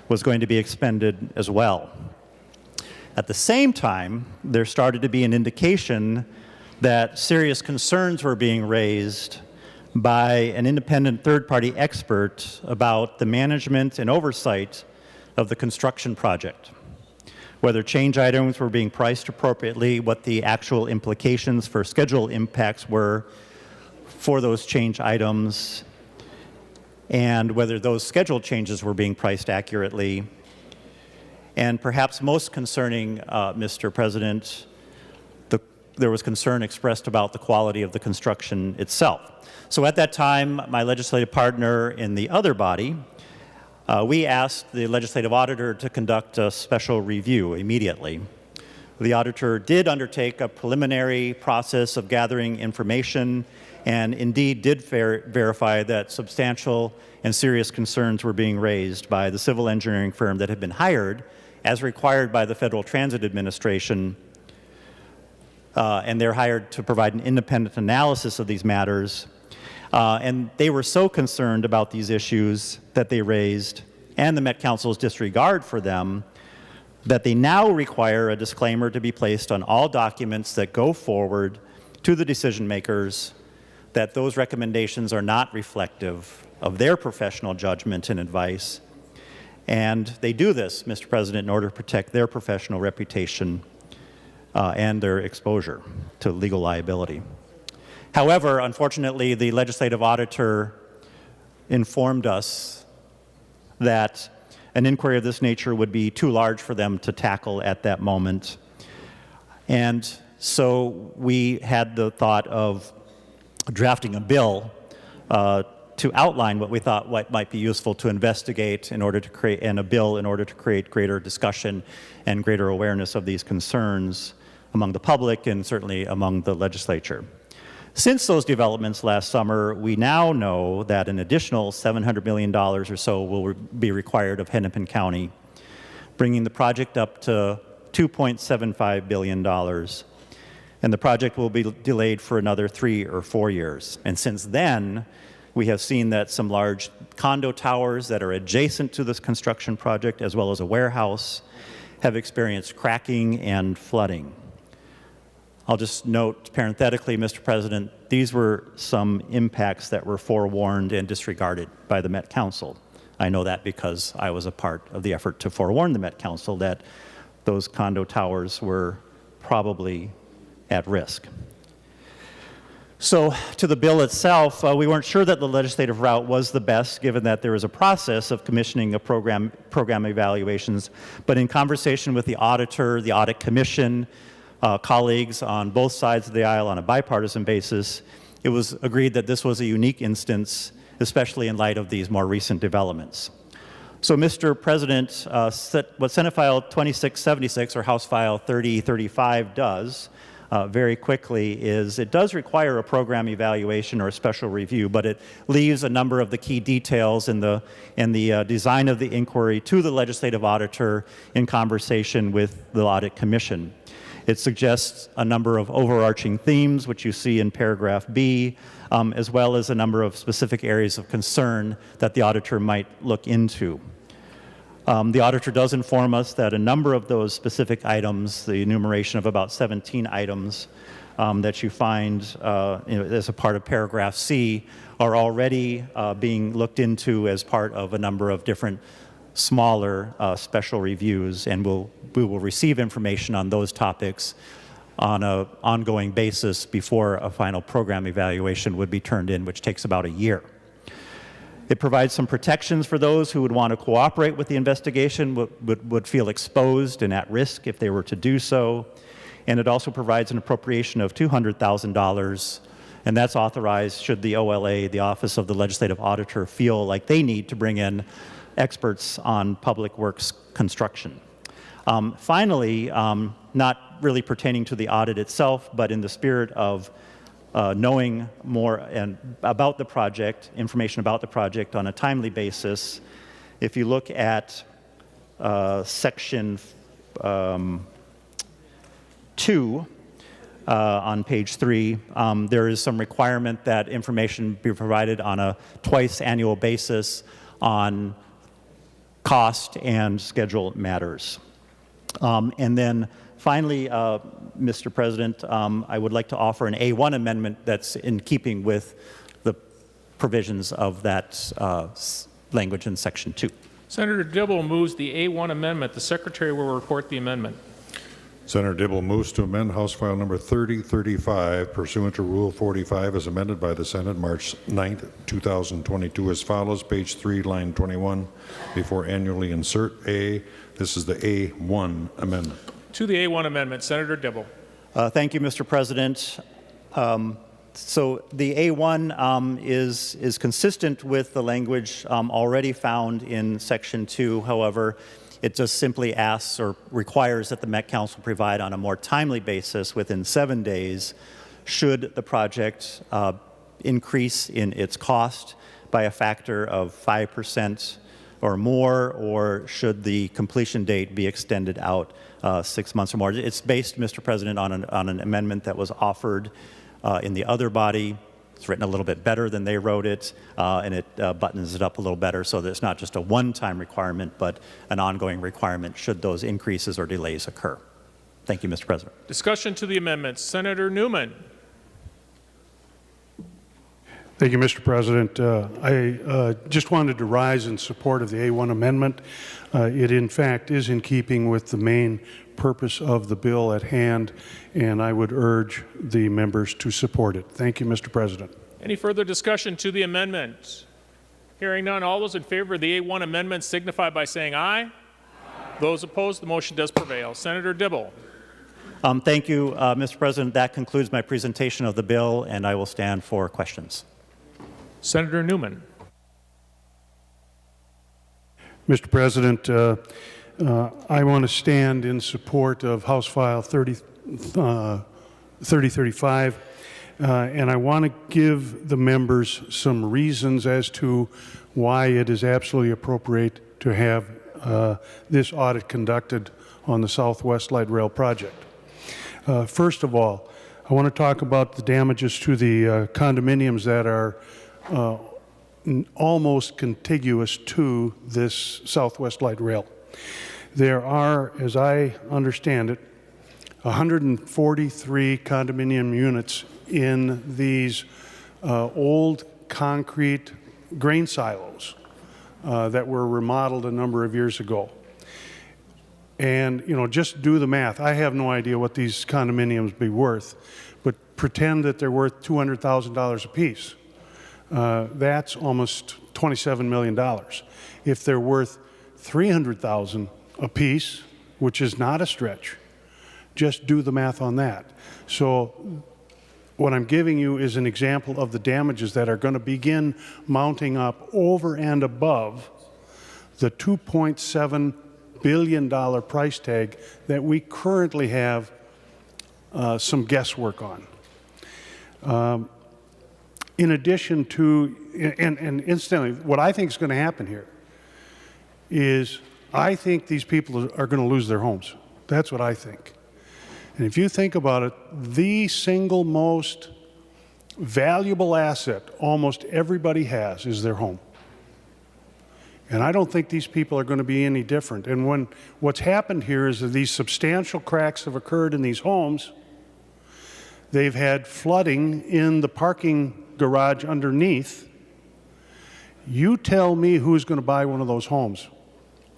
was going to be expended as well. At the same time, there started to be an indication that serious concerns were being raised by an independent third-party expert about the management and oversight of the construction project, whether change items were being priced appropriately, what the actual implications for schedule impacts were for those change items, and whether those schedule changes were being priced accurately. And perhaps most concerning, Mr. President, there was concern expressed about the quality of the construction itself. So at that time, my legislative partner in the other body, we asked the legislative auditor to conduct a special review immediately. The auditor did undertake a preliminary process of gathering information and indeed did verify that substantial and serious concerns were being raised by the civil engineering firm that had been hired as required by the Federal Transit Administration, and they're hired to provide an independent analysis of these matters. And they were so concerned about these issues that they raised and the Met Council's disregard for them that they now require a disclaimer to be placed on all documents that go forward to the decision makers that those recommendations are not reflective of their professional judgment and advice. And they do this, Mr. President, in order to protect their professional reputation and their exposure to legal liability. However, unfortunately, the legislative auditor informed us that an inquiry of this nature would be too large for them to tackle at that moment. And so we had the thought of drafting a bill to outline what we thought might be useful to investigate in order to create, and a bill in order to create greater discussion and greater awareness of these concerns among the public and certainly among the legislature. Since those developments last summer, we now know that an additional $700 million or so will be required of Hennepin County, bringing the project up to $2.75 billion. And the project will be delayed for another 3 or 4 years. And since then, we have seen that some large condo towers that are adjacent to this construction project, as well as a warehouse, have experienced cracking and flooding. I'll just note parenthetically, Mr. President, these were some impacts that were forewarned and disregarded by the Met Council. I know that because I was a part of the effort to forewarn the Met Council that those condo towers were probably at risk. So to the bill itself, we weren't sure that the legislative route was the best, given that there is a process of commissioning a program evaluations. But in conversation with the auditor, the audit commission, colleagues on both sides of the aisle on a bipartisan basis, it was agreed that this was a unique instance, especially in light of these more recent developments. So, Mr. President, what Senate File 2676 or House File 3035 does very quickly is it does require a program evaluation or a special review, but it leaves a number of the key details in the design of the inquiry to the legislative auditor in conversation with the audit commission. It suggests a number of overarching themes, which you see in paragraph B, as well as a number of specific areas of concern that the auditor might look into. The auditor does inform us that a number of those specific items, the enumeration of about 17 items that you find as a part of paragraph C, are already being looked into as part of a number of different smaller special reviews, and we will receive information on those topics on an ongoing basis before a final program evaluation would be turned in, which takes about a year. It provides some protections for those who would want to cooperate with the investigation, would feel exposed and at risk if they were to do so. And it also provides an appropriation of $200,000, and that's authorized should the OLA, the Office of the Legislative Auditor, feel like they need to bring in experts on public works construction. Finally, not really pertaining to the audit itself, but in the spirit of knowing more about the project, information about the project on a timely basis, if you look at section 2 on page 3, there is some requirement that information be provided on a twice annual basis on cost and schedule matters. And then finally, Mr. President, I would like to offer an A1 amendment that's in keeping with the provisions of that language in Section 2. Senator Dibble moves the A1 amendment. The Secretary will report the amendment. Senator Dibble moves to amend House File Number 3035 pursuant to Rule 45 as amended by the Senate March 9, 2022 as follows. Page 3, line 21. Before annually insert A. This is the A1 amendment. To the A1 amendment, Senator Dibble. Thank you, Mr. President. So the A1 is consistent with the language already found in Section 2. However, it just simply asks or requires that the Met Council provide on a more timely basis within 7 days should the project increase in its cost by a factor of 5% or more, or should the completion date be extended out 6 months or more. It's based, Mr. President, on an amendment that was offered in the other body. It's written a little bit better than they wrote it, and it buttons it up a little better so that it's not just a one-time requirement, but an ongoing requirement should those increases or delays occur. Thank you, Mr. President. Discussion to the amendment. Senator Newman. Thank you, Mr. President. I just wanted to rise in support of the A1 amendment. It, in fact, is in keeping with the main purpose of the bill at hand, and I would urge the members to support it. Thank you, Mr. President. Any further discussion to the amendment? Hearing none, all those in favor of the A1 amendment signify by saying aye. Aye. Those opposed, the motion does prevail. Senator Dibble. Thank you, Mr. President. That concludes my presentation of the bill, and I will stand for questions. Senator Newman. Mr. President, I want to stand in support of House File 3035, and I want to give the members some reasons as to why it is absolutely appropriate to have this audit conducted on the Southwest Light Rail project. First of all, I want to talk about the damages to the condominiums that are almost contiguous to this Southwest Light Rail. There are, as I understand it, 143 condominium units in these old concrete grain silos that were remodeled a number of years ago. And, you know, just do the math. I have no idea what these condominiums be worth, but pretend that they're worth $200,000 apiece. That's almost $27 million. If they're worth $300,000 apiece, which is not a stretch, just do the math on that. So what I'm giving you is an example of the damages that are going to begin mounting up over and above the $2.7 billion price tag that we currently have some guesswork on. In addition to, and incidentally, what I think is going to happen here is I think these people are going to lose their homes. That's what I think. And if you think about it, the single most valuable asset almost everybody has is their home. And I don't think these people are going to be any different. And when what's happened here is that these substantial cracks have occurred in these homes. They've had flooding in the parking garage underneath. You tell me who's going to buy one of those homes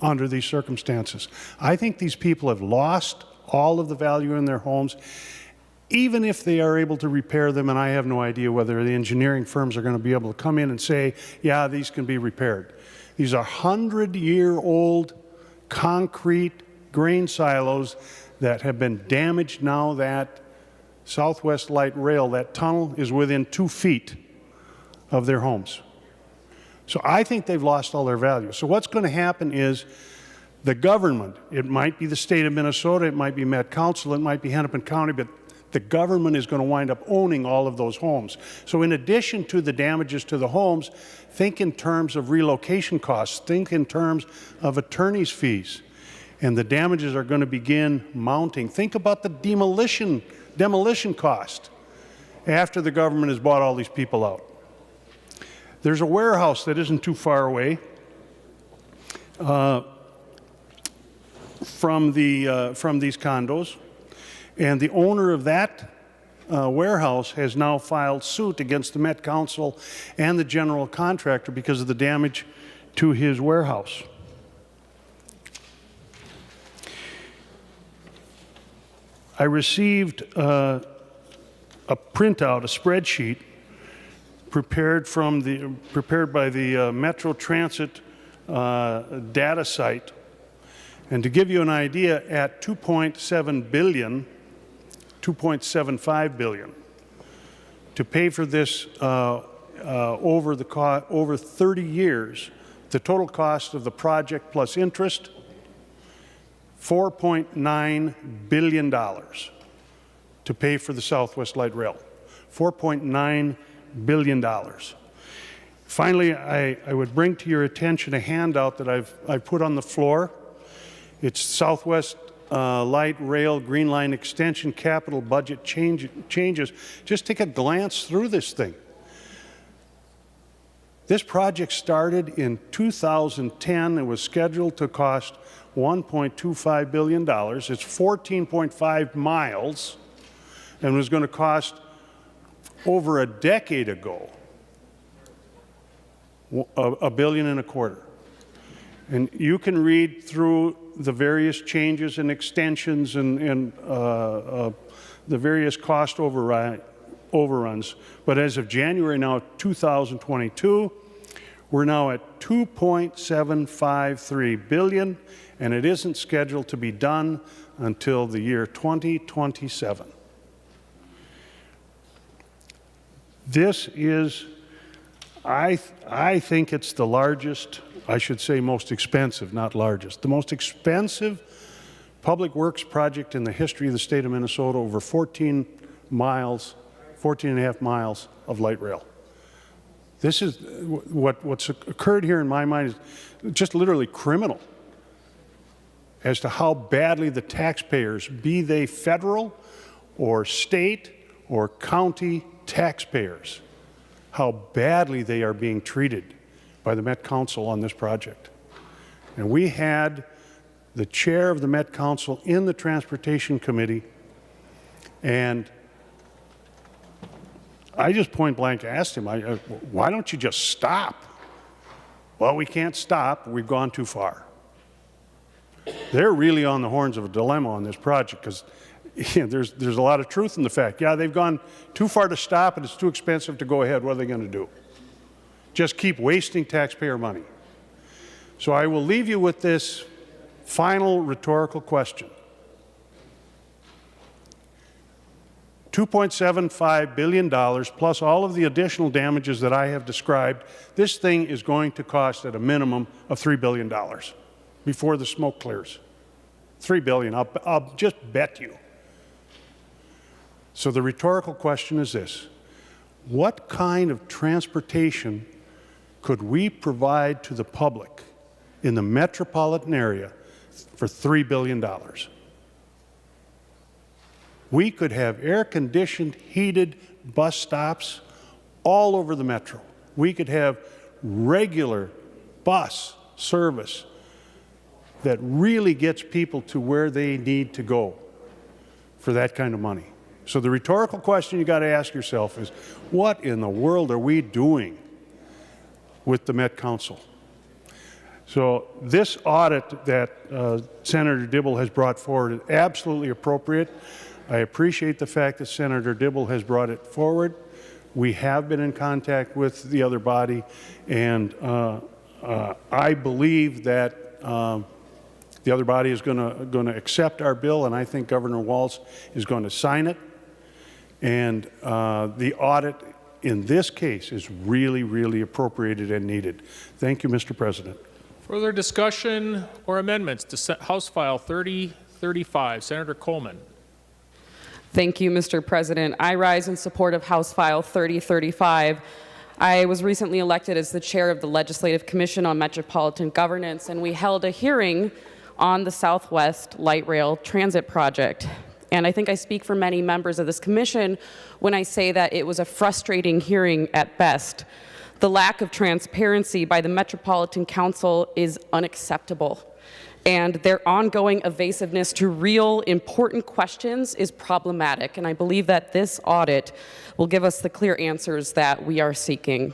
under these circumstances. I think these people have lost all of the value in their homes, even if they are able to repair them, and I have no idea whether the engineering firms are going to be able to come in and say, yeah, these can be repaired. These are 100-year-old concrete grain silos that have been damaged now that Southwest Light Rail, that tunnel, is within 2 feet of their homes. So I think they've lost all their value. So what's going to happen is the government, it might be the state of Minnesota, it might be Met Council, it might be Hennepin County, but the government is going to wind up owning all of those homes. So in addition to the damages to the homes, think in terms of relocation costs, think in terms of attorney's fees, and the damages are going to begin mounting. Think about the demolition cost after the government has bought all these people out. There's a warehouse that isn't too far away from these condos, and the owner of that warehouse has now filed suit against the Met Council and the general contractor because of the damage to his warehouse. I received a printout, a spreadsheet prepared by the Metro Transit data site, and to give you an idea, at $2.7 billion, $2.75 billion, to pay for this over 30 years, the total cost of the project plus interest, $4.9 billion to pay for the Southwest Light Rail. $4.9 billion. Finally, I would bring to your attention a handout that I've put on the floor. It's Southwest Light Rail Green Line Extension Capital Budget changes. Just take a glance through this thing. This project started in 2010 and was scheduled to cost $1.25 billion. It's 14.5 miles and was going to cost over a decade ago $1.25 billion. And you can read through the various changes and extensions and the various cost overruns. But as of January now 2022, we're now at $2.753 billion, and it isn't scheduled to be done until the year 2027. This is, I think it's the largest, I should say most expensive, not largest, the most expensive public works project in the history of the state of Minnesota, over 14 and a half miles of light rail. This is what's occurred here in my mind is just literally criminal as to how badly the taxpayers, be they federal or state or county taxpayers, how badly they are being treated by the Met Council on this project. And we had the chair of the Met Council in the Transportation Committee, and I just point blank asked him, why don't you just stop? Well, we can't stop. We've gone too far. They're really on the horns of a dilemma on this project because there's a lot of truth in the fact. Yeah, they've gone too far to stop and it's too expensive to go ahead. What are they going to do? Just keep wasting taxpayer money. So I will leave you with this final rhetorical question. $2.75 billion plus all of the additional damages that I have described, this thing is going to cost at a minimum of $3 billion before the smoke clears. $3 billion, I'll just bet you. So the rhetorical question is this: what kind of transportation could we provide to the public in the metropolitan area for $3 billion? We could have air-conditioned, heated bus stops all over the metro. We could have regular bus service that really gets people to where they need to go for that kind of money. So the rhetorical question you got to ask yourself is, what in the world are we doing with the Met Council? So this audit that Senator Dibble has brought forward is absolutely appropriate. I appreciate the fact that Senator Dibble has brought it forward. We have been in contact with the other body, and I believe that the other body is going to accept our bill, and I think Governor Walz is going to sign it. And the audit in this case is really, really appropriated and needed. Thank you, Mr. President. Further discussion or amendments to House File 3035? Senator Coleman. Thank you, Mr. President. I rise in support of House File 3035. I was recently elected as the chair of the Legislative Commission on Metropolitan Governance, and we held a hearing on the Southwest Light Rail Transit Project. And I think I speak for many members of this commission when I say that it was a frustrating hearing at best. The lack of transparency by the Metropolitan Council is unacceptable. and their ongoing evasiveness to real important questions is problematic, and I believe that this audit will give us the clear answers that we are seeking.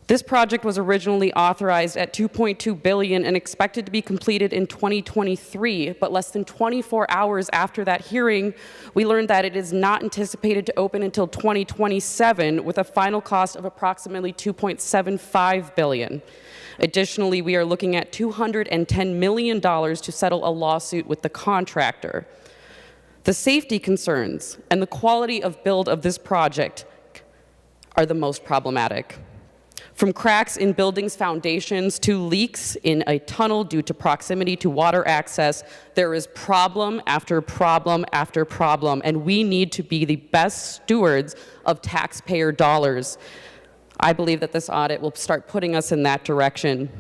This project was originally authorized at $2.2 billion and expected to be completed in 2023, but less than 24 hours after that hearing, we learned that it is not anticipated to open until 2027 with a final cost of approximately $2.75 billion. Additionally, we are looking at $210 million to settle a lawsuit with the contractor. The safety concerns and the quality of build of this project are the most problematic. From cracks in buildings' foundations to leaks in a tunnel due to proximity to water access, there is problem after problem after problem, and we need to be the best stewards of taxpayer dollars. I believe that this audit will start putting us in that direction.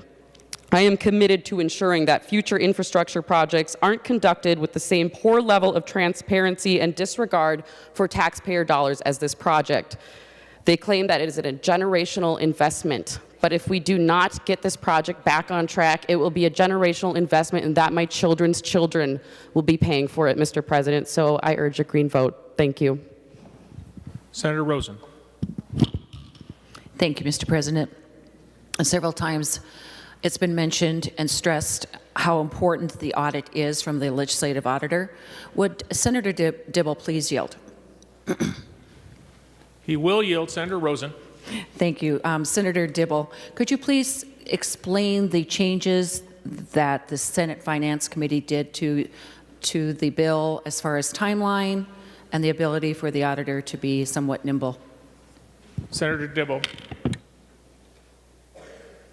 I am committed to ensuring that future infrastructure projects aren't conducted with the same poor level of transparency and disregard for taxpayer dollars as this project. They claim that it is a generational investment, but if we do not get this project back on track, it will be a generational investment and that my children's children will be paying for it, Mr. President. So I urge a green vote. Thank you. Senator Rosen. Thank you, Mr. President. Several times it's been mentioned and stressed how important the audit is from the Legislative Auditor. Would Senator Dibble please yield? He will yield. Senator Rosen. Thank you. Senator Dibble, could you please explain the changes that the Senate Finance Committee did to the bill as far as timeline and the ability for the auditor to be somewhat nimble? Senator Dibble.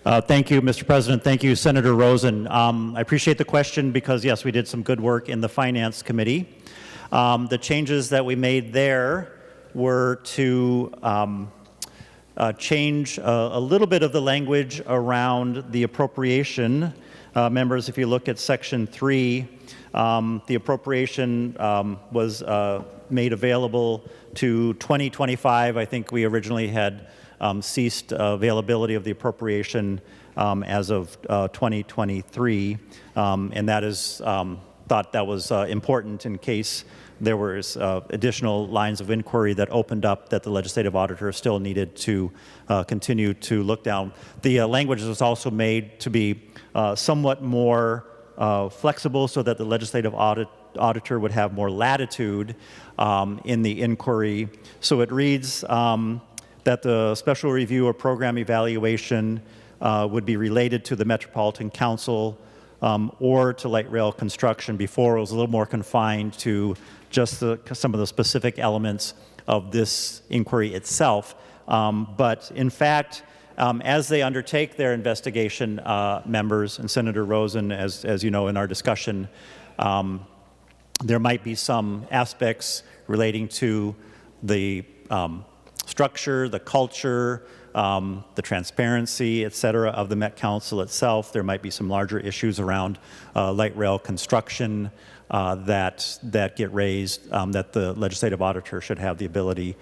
Thank you, Mr. President. Thank you, Senator Rosen. I appreciate the question because, yes, we did some good work in the Finance Committee. The changes that we made there were to change a little bit of the language around the appropriation. Members, if you look at Section 3, the appropriation was made available to 2025. I think we originally had ceased availability of the appropriation as of 2023, and that is thought that was important in case there was additional lines of inquiry that opened up that the legislative auditor still needed to continue to look down. The language was also made to be somewhat more flexible so that the legislative auditor would have more latitude in the inquiry. So it reads that the special review or program evaluation would be related to the Metropolitan Council or to light rail construction. Before, it was a little more confined to just some of the specific elements of this inquiry itself. But in fact, as they undertake their investigation, members, and Senator Rosen, as you know in our discussion, there might be some aspects relating to the structure, the culture, the transparency, et cetera, of the Met Council itself. There might be some larger issues around light rail construction that get raised that the legislative auditor should have the ability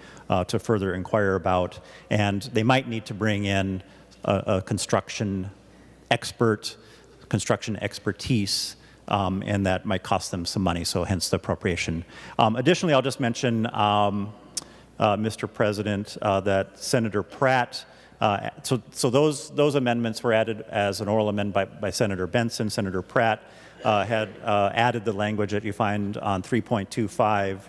to further inquire about. And they might need to bring in a construction expert, construction expertise, and that might cost them some money, so hence the appropriation. Additionally, I'll just mention, Mr. President, that Senator Pratt, so those amendments were added as an oral amendment by Senator Benson. Senator Pratt had added the language that you find on 3.25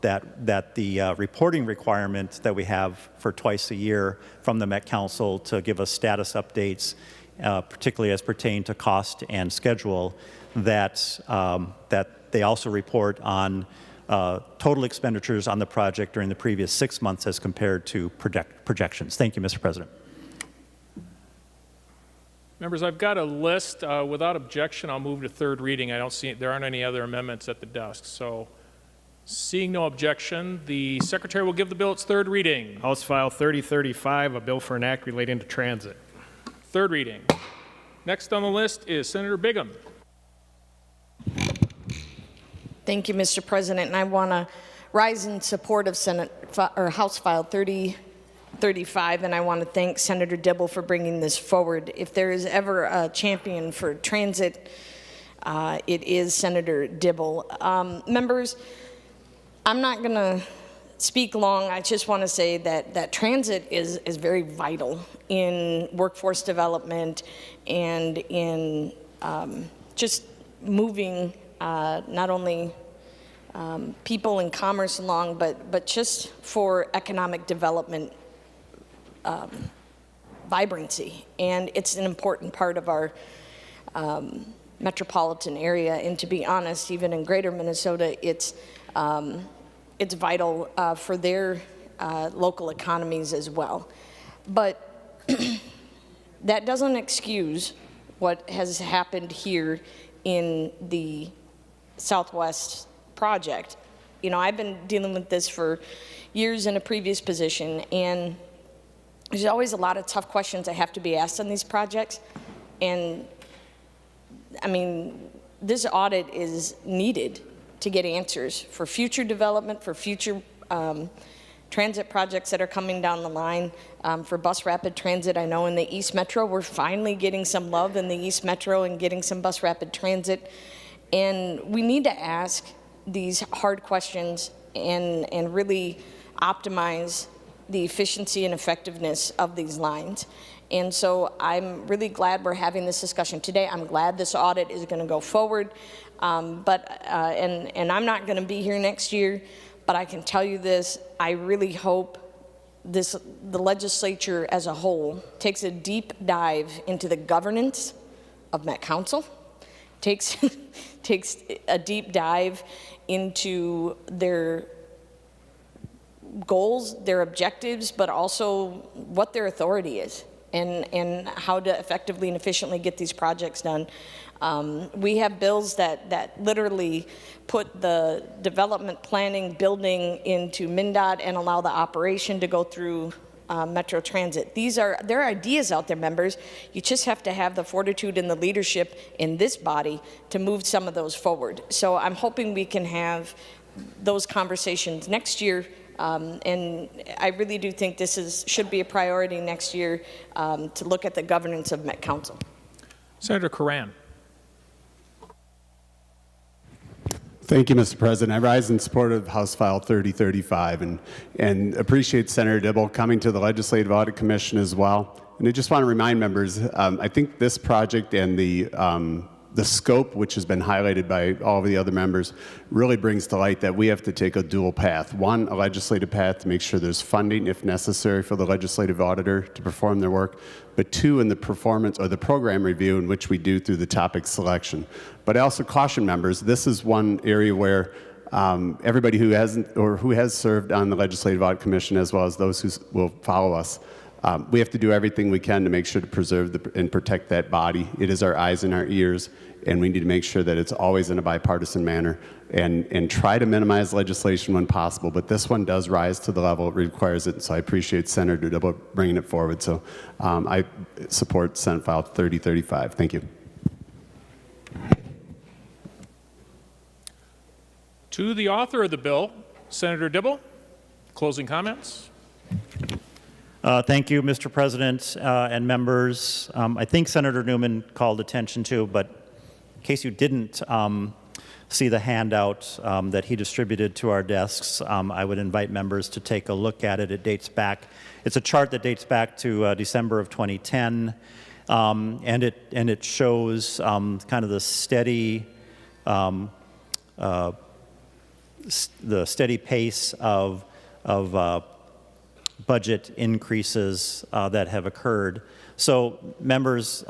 that the reporting requirement that we have for twice a year from the Met Council to give us status updates, particularly as pertain to cost and schedule, that they also report on total expenditures on the project during the previous 6 months as compared to projections. Thank you, Mr. President. Members, I've got a list. Without objection, I'll move to third reading. I don't see, there aren't any other amendments at the desk. So seeing no objection, the Secretary will give the bill its third reading. House File 3035, a bill for an act relating to transit. Third reading. Next on the list is Senator Bigham. Thank you, Mr. President. And I want to rise in support of House File 30 35, and I want to thank Senator Dibble for bringing this forward. If there is ever a champion for transit, it is Senator Dibble. Members, I'm not going to speak long. I just want to say that transit is very vital in workforce development and in just moving not only people and commerce along, but just for economic development vibrancy. And it's an important part of our metropolitan area. And to be honest, even in greater Minnesota, it's vital for their local economies as well. But that doesn't excuse what has happened here in the Southwest project. You know, I've been dealing with this for years in a previous position, and there's always a lot of tough questions that have to be asked on these projects. And I mean, this audit is needed to get answers for future development, for future transit projects that are coming down the line. For bus rapid transit, I know in the East Metro, we're finally getting some love in the East Metro and getting some bus rapid transit. And we need to ask these hard questions and really optimize the efficiency and effectiveness of these lines. And so I'm really glad we're having this discussion today. I'm glad this audit is going to go forward. And I'm not going to be here next year, but I can tell you this, I really hope the legislature as a whole takes a deep dive into the governance of Met Council, takes a deep dive into their goals, their objectives, but also what their authority is and how to effectively and efficiently get these projects done. We have bills that literally put the development planning building into MnDOT and allow the operation to go through Metro Transit. There are ideas out there, members. You just have to have the fortitude and the leadership in this body to move some of those forward. So I'm hoping we can have those conversations next year. And I really do think this should be a priority next year to look at the governance of Met Council. Senator Curran. Thank you, Mr. President. I rise in support of House File 3035 and appreciate Senator Dibble coming to the Legislative Audit Commission as well. And I just want to remind members, I think this project and the scope, which has been highlighted by all of the other members, really brings to light that we have to take a dual path. One, a legislative path to make sure there's funding, if necessary, for the legislative auditor to perform their work, but two, in the performance or the program review, in which we do through the topic selection. But I also caution members, this is one area where everybody who hasn't or who has served on the Legislative Audit Commission, as well as those who will follow us, we have to do everything we can to make sure to preserve and protect that body. It is our eyes and our ears, and we need to make sure that it's always in a bipartisan manner and try to minimize legislation when possible. But this one does rise to the level it requires it, and so I appreciate Senator Dibble bringing it forward. So I support Senate File 3035. Thank you. To the author of the bill, Senator Dibble, closing comments. Thank you, Mr. President and members. I think Senator Newman called attention to, but in case you didn't see the handout that he distributed to our desks, I would invite members to take a look at it. It dates back, it's a chart that dates back to December of 2010, and it shows kind of the steady pace of budget increases that have occurred. So members,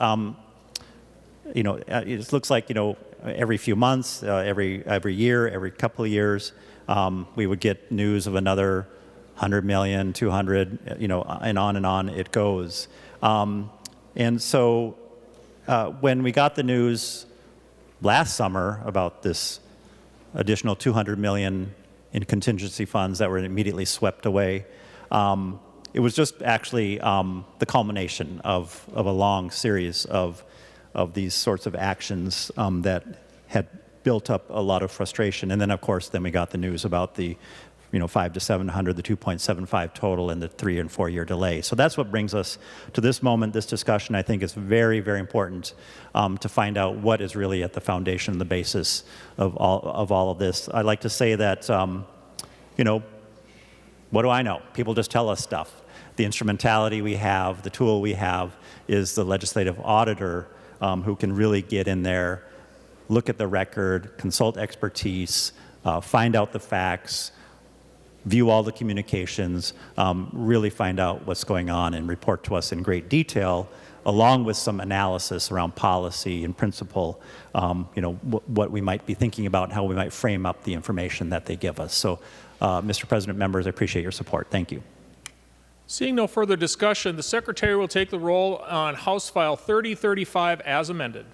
you know, it looks like, you know, every few months, every year, every couple of years, we would get news of another 100 million, 200, you know, and on it goes. And so when we got the news last summer about this additional 200 million in contingency funds that were immediately swept away, it was just actually the culmination of a long series of these sorts of actions that had built up a lot of frustration. And then, of course, then we got the news about the 5 to 700, the 2.75 total, and the 3 and 4 year delay. So that's what brings us to this moment. This discussion, I think, is very, very important to find out what is really at the foundation, the basis of all of this. I like to say that, what do I know? People just tell us stuff. The instrumentality we have, the tool we have, is the legislative auditor who can really get in there, look at the record, consult expertise, find out the facts, view all the communications, really find out what's going on and report to us in great detail, along with some analysis around policy and principle, what we might be thinking about and how we might frame up the information that they give us. So, Mr. President, members, I appreciate your support. Thank you. Seeing no further discussion, the Secretary will take the roll on House File 3035 as amended.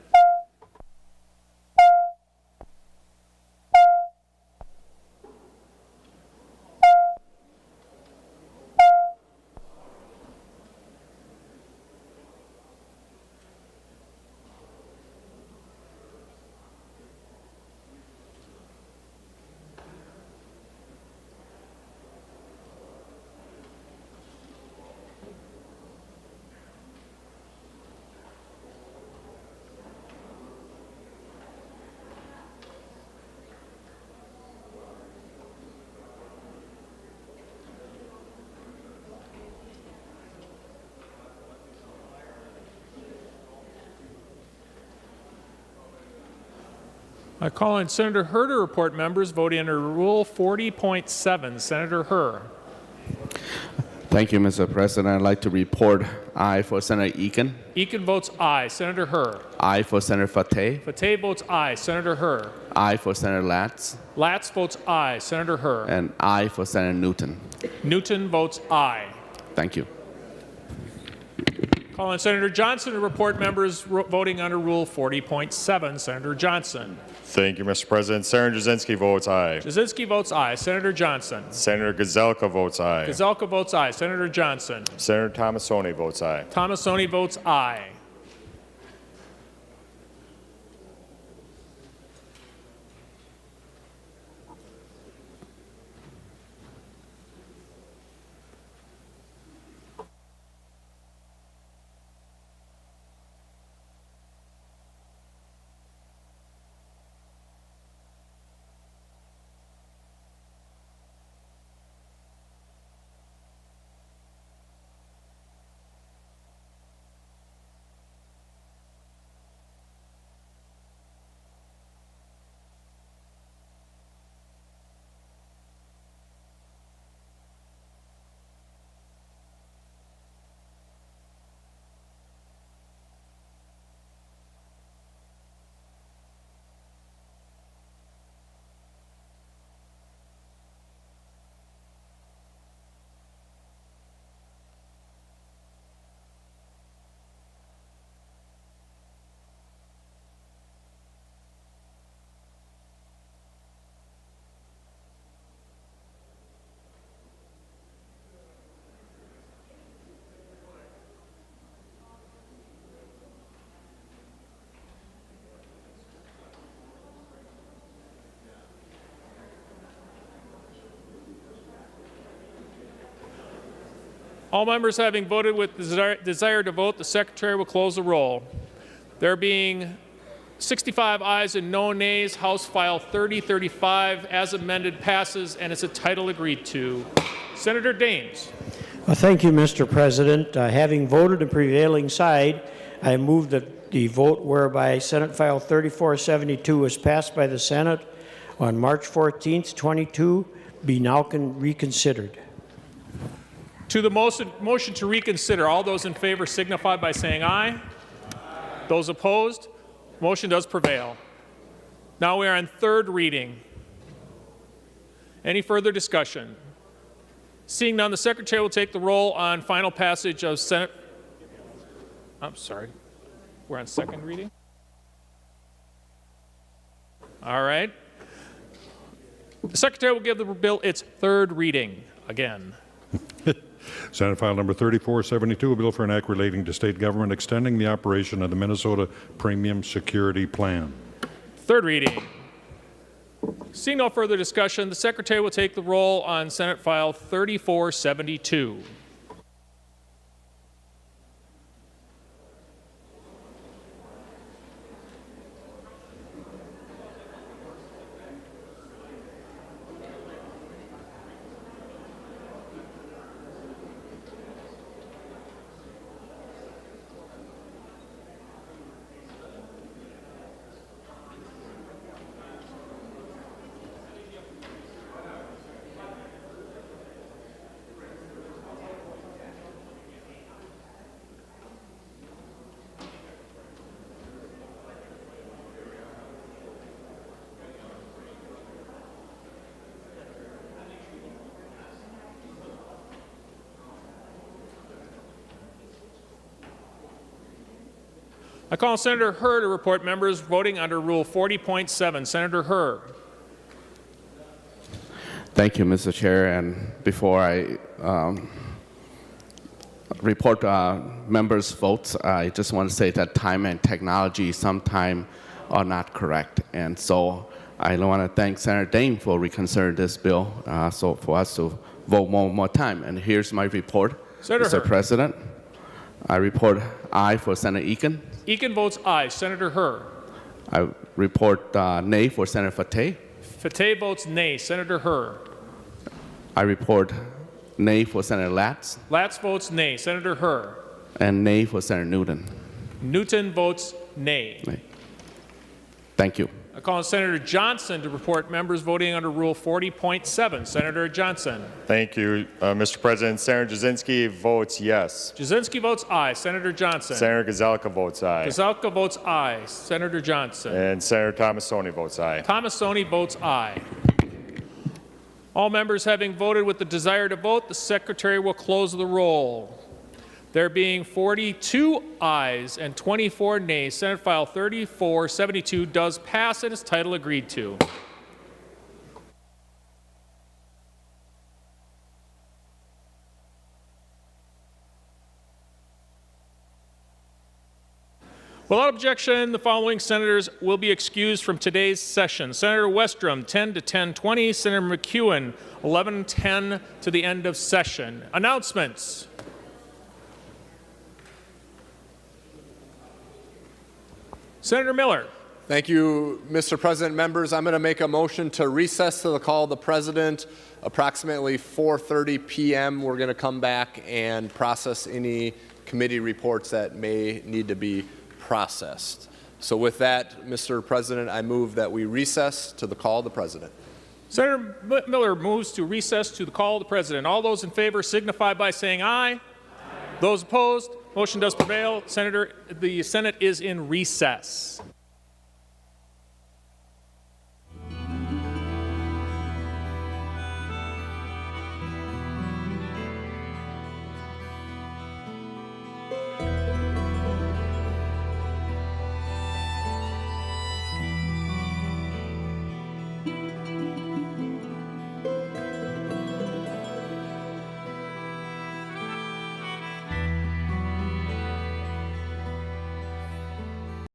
I call on Senator Herr to report members voting under Rule 40.7. Senator Herr. Thank you, Mr. President. I'd like to report aye for Senator Eakin. Eakin votes aye. Senator Herr. Aye for Senator Fateh. Fateh votes aye. Senator Herr. Aye for Senator Latz. Latz votes aye. Senator Herr. And aye for Senator Newton. Newton votes aye. Thank you. Call on Senator Johnson to report members voting under Rule 40.7. Senator Johnson. Thank you, Mr. President. Senator Jasinski votes aye. Jasinski votes aye. Senator Johnson. Senator Gazelka votes aye. Gazelka votes aye. Senator Johnson. Senator Tomasoni votes aye. Tomasoni votes aye. All members having voted with desire to vote, the Secretary will close the roll. There being 65 ayes and no nays, House File 3035 as amended passes and is a title agreed to. Senator Dahms. Well, thank you, Mr. President. Having voted the prevailing side, I move that the vote whereby Senate File 3472 was passed by the Senate on March 14th, 22 be now reconsidered. To the motion to reconsider, all those in favor signify by saying aye. Those opposed, motion does prevail. Now we are on third reading. Any further discussion? Seeing none, the Secretary will take the roll on final passage of Senate. I'm sorry. We're on second reading? All right. The Secretary will give the bill its third reading again. Senate File Number 3472, a bill for an act relating to state government extending the operation of the Minnesota Premium Security Plan. Third reading. Seeing no further discussion, the Secretary will take the roll on Senate File 3472. I call Senator Hur to report members voting under Rule 40.7. Senator Hur. Thank you, Mr. Chair. And before I report members' votes, I just want to say that time and technology sometimes are not correct. And so I want to thank Senator Dahms for reconsidering this bill so for us to vote more time. And here's my report, Senator Mr. President. I report aye for Senator Eakin. Eakin votes aye. Senator Hur. I report nay for Senator Fateh. Fateh votes nay. Senator Hur. I report nay for Senator Latz. Latz votes nay. Senator Hur. And nay for Senator Newton. Newton votes nay. Nay. Thank you. I call on Senator Johnson to report members voting under Rule 40.7. Senator Johnson. Thank you, Mr. President. Senator Jasinski votes yes. Jasinski votes aye. Senator Johnson. Senator Gazelka votes aye. Gazelka votes aye. Senator Johnson. And Senator Tomasoni votes aye. Tomasoni votes aye. All members having voted with the desire to vote, the Secretary will close the roll. There being 42 ayes and 24 nays, Senate File 3472 does pass and is title agreed to. Without objection, the following senators will be excused from today's session. Senator Westrom, 10 to 10:20. Senator McEwen, 11:10 to the end of session. Announcements. Senator Miller. Thank you, Mr. President. Members, I'm going to make a motion to recess to the call of the President. Approximately 4:30 p.m. We're going to come back and process any committee reports that may need to be processed. So with that, Mr. President, I move that we recess to the call of the President. Senator Miller moves to recess to the call of the President. All those in favor signify by saying aye. Aye. Those opposed, motion does prevail. The Senate is in recess.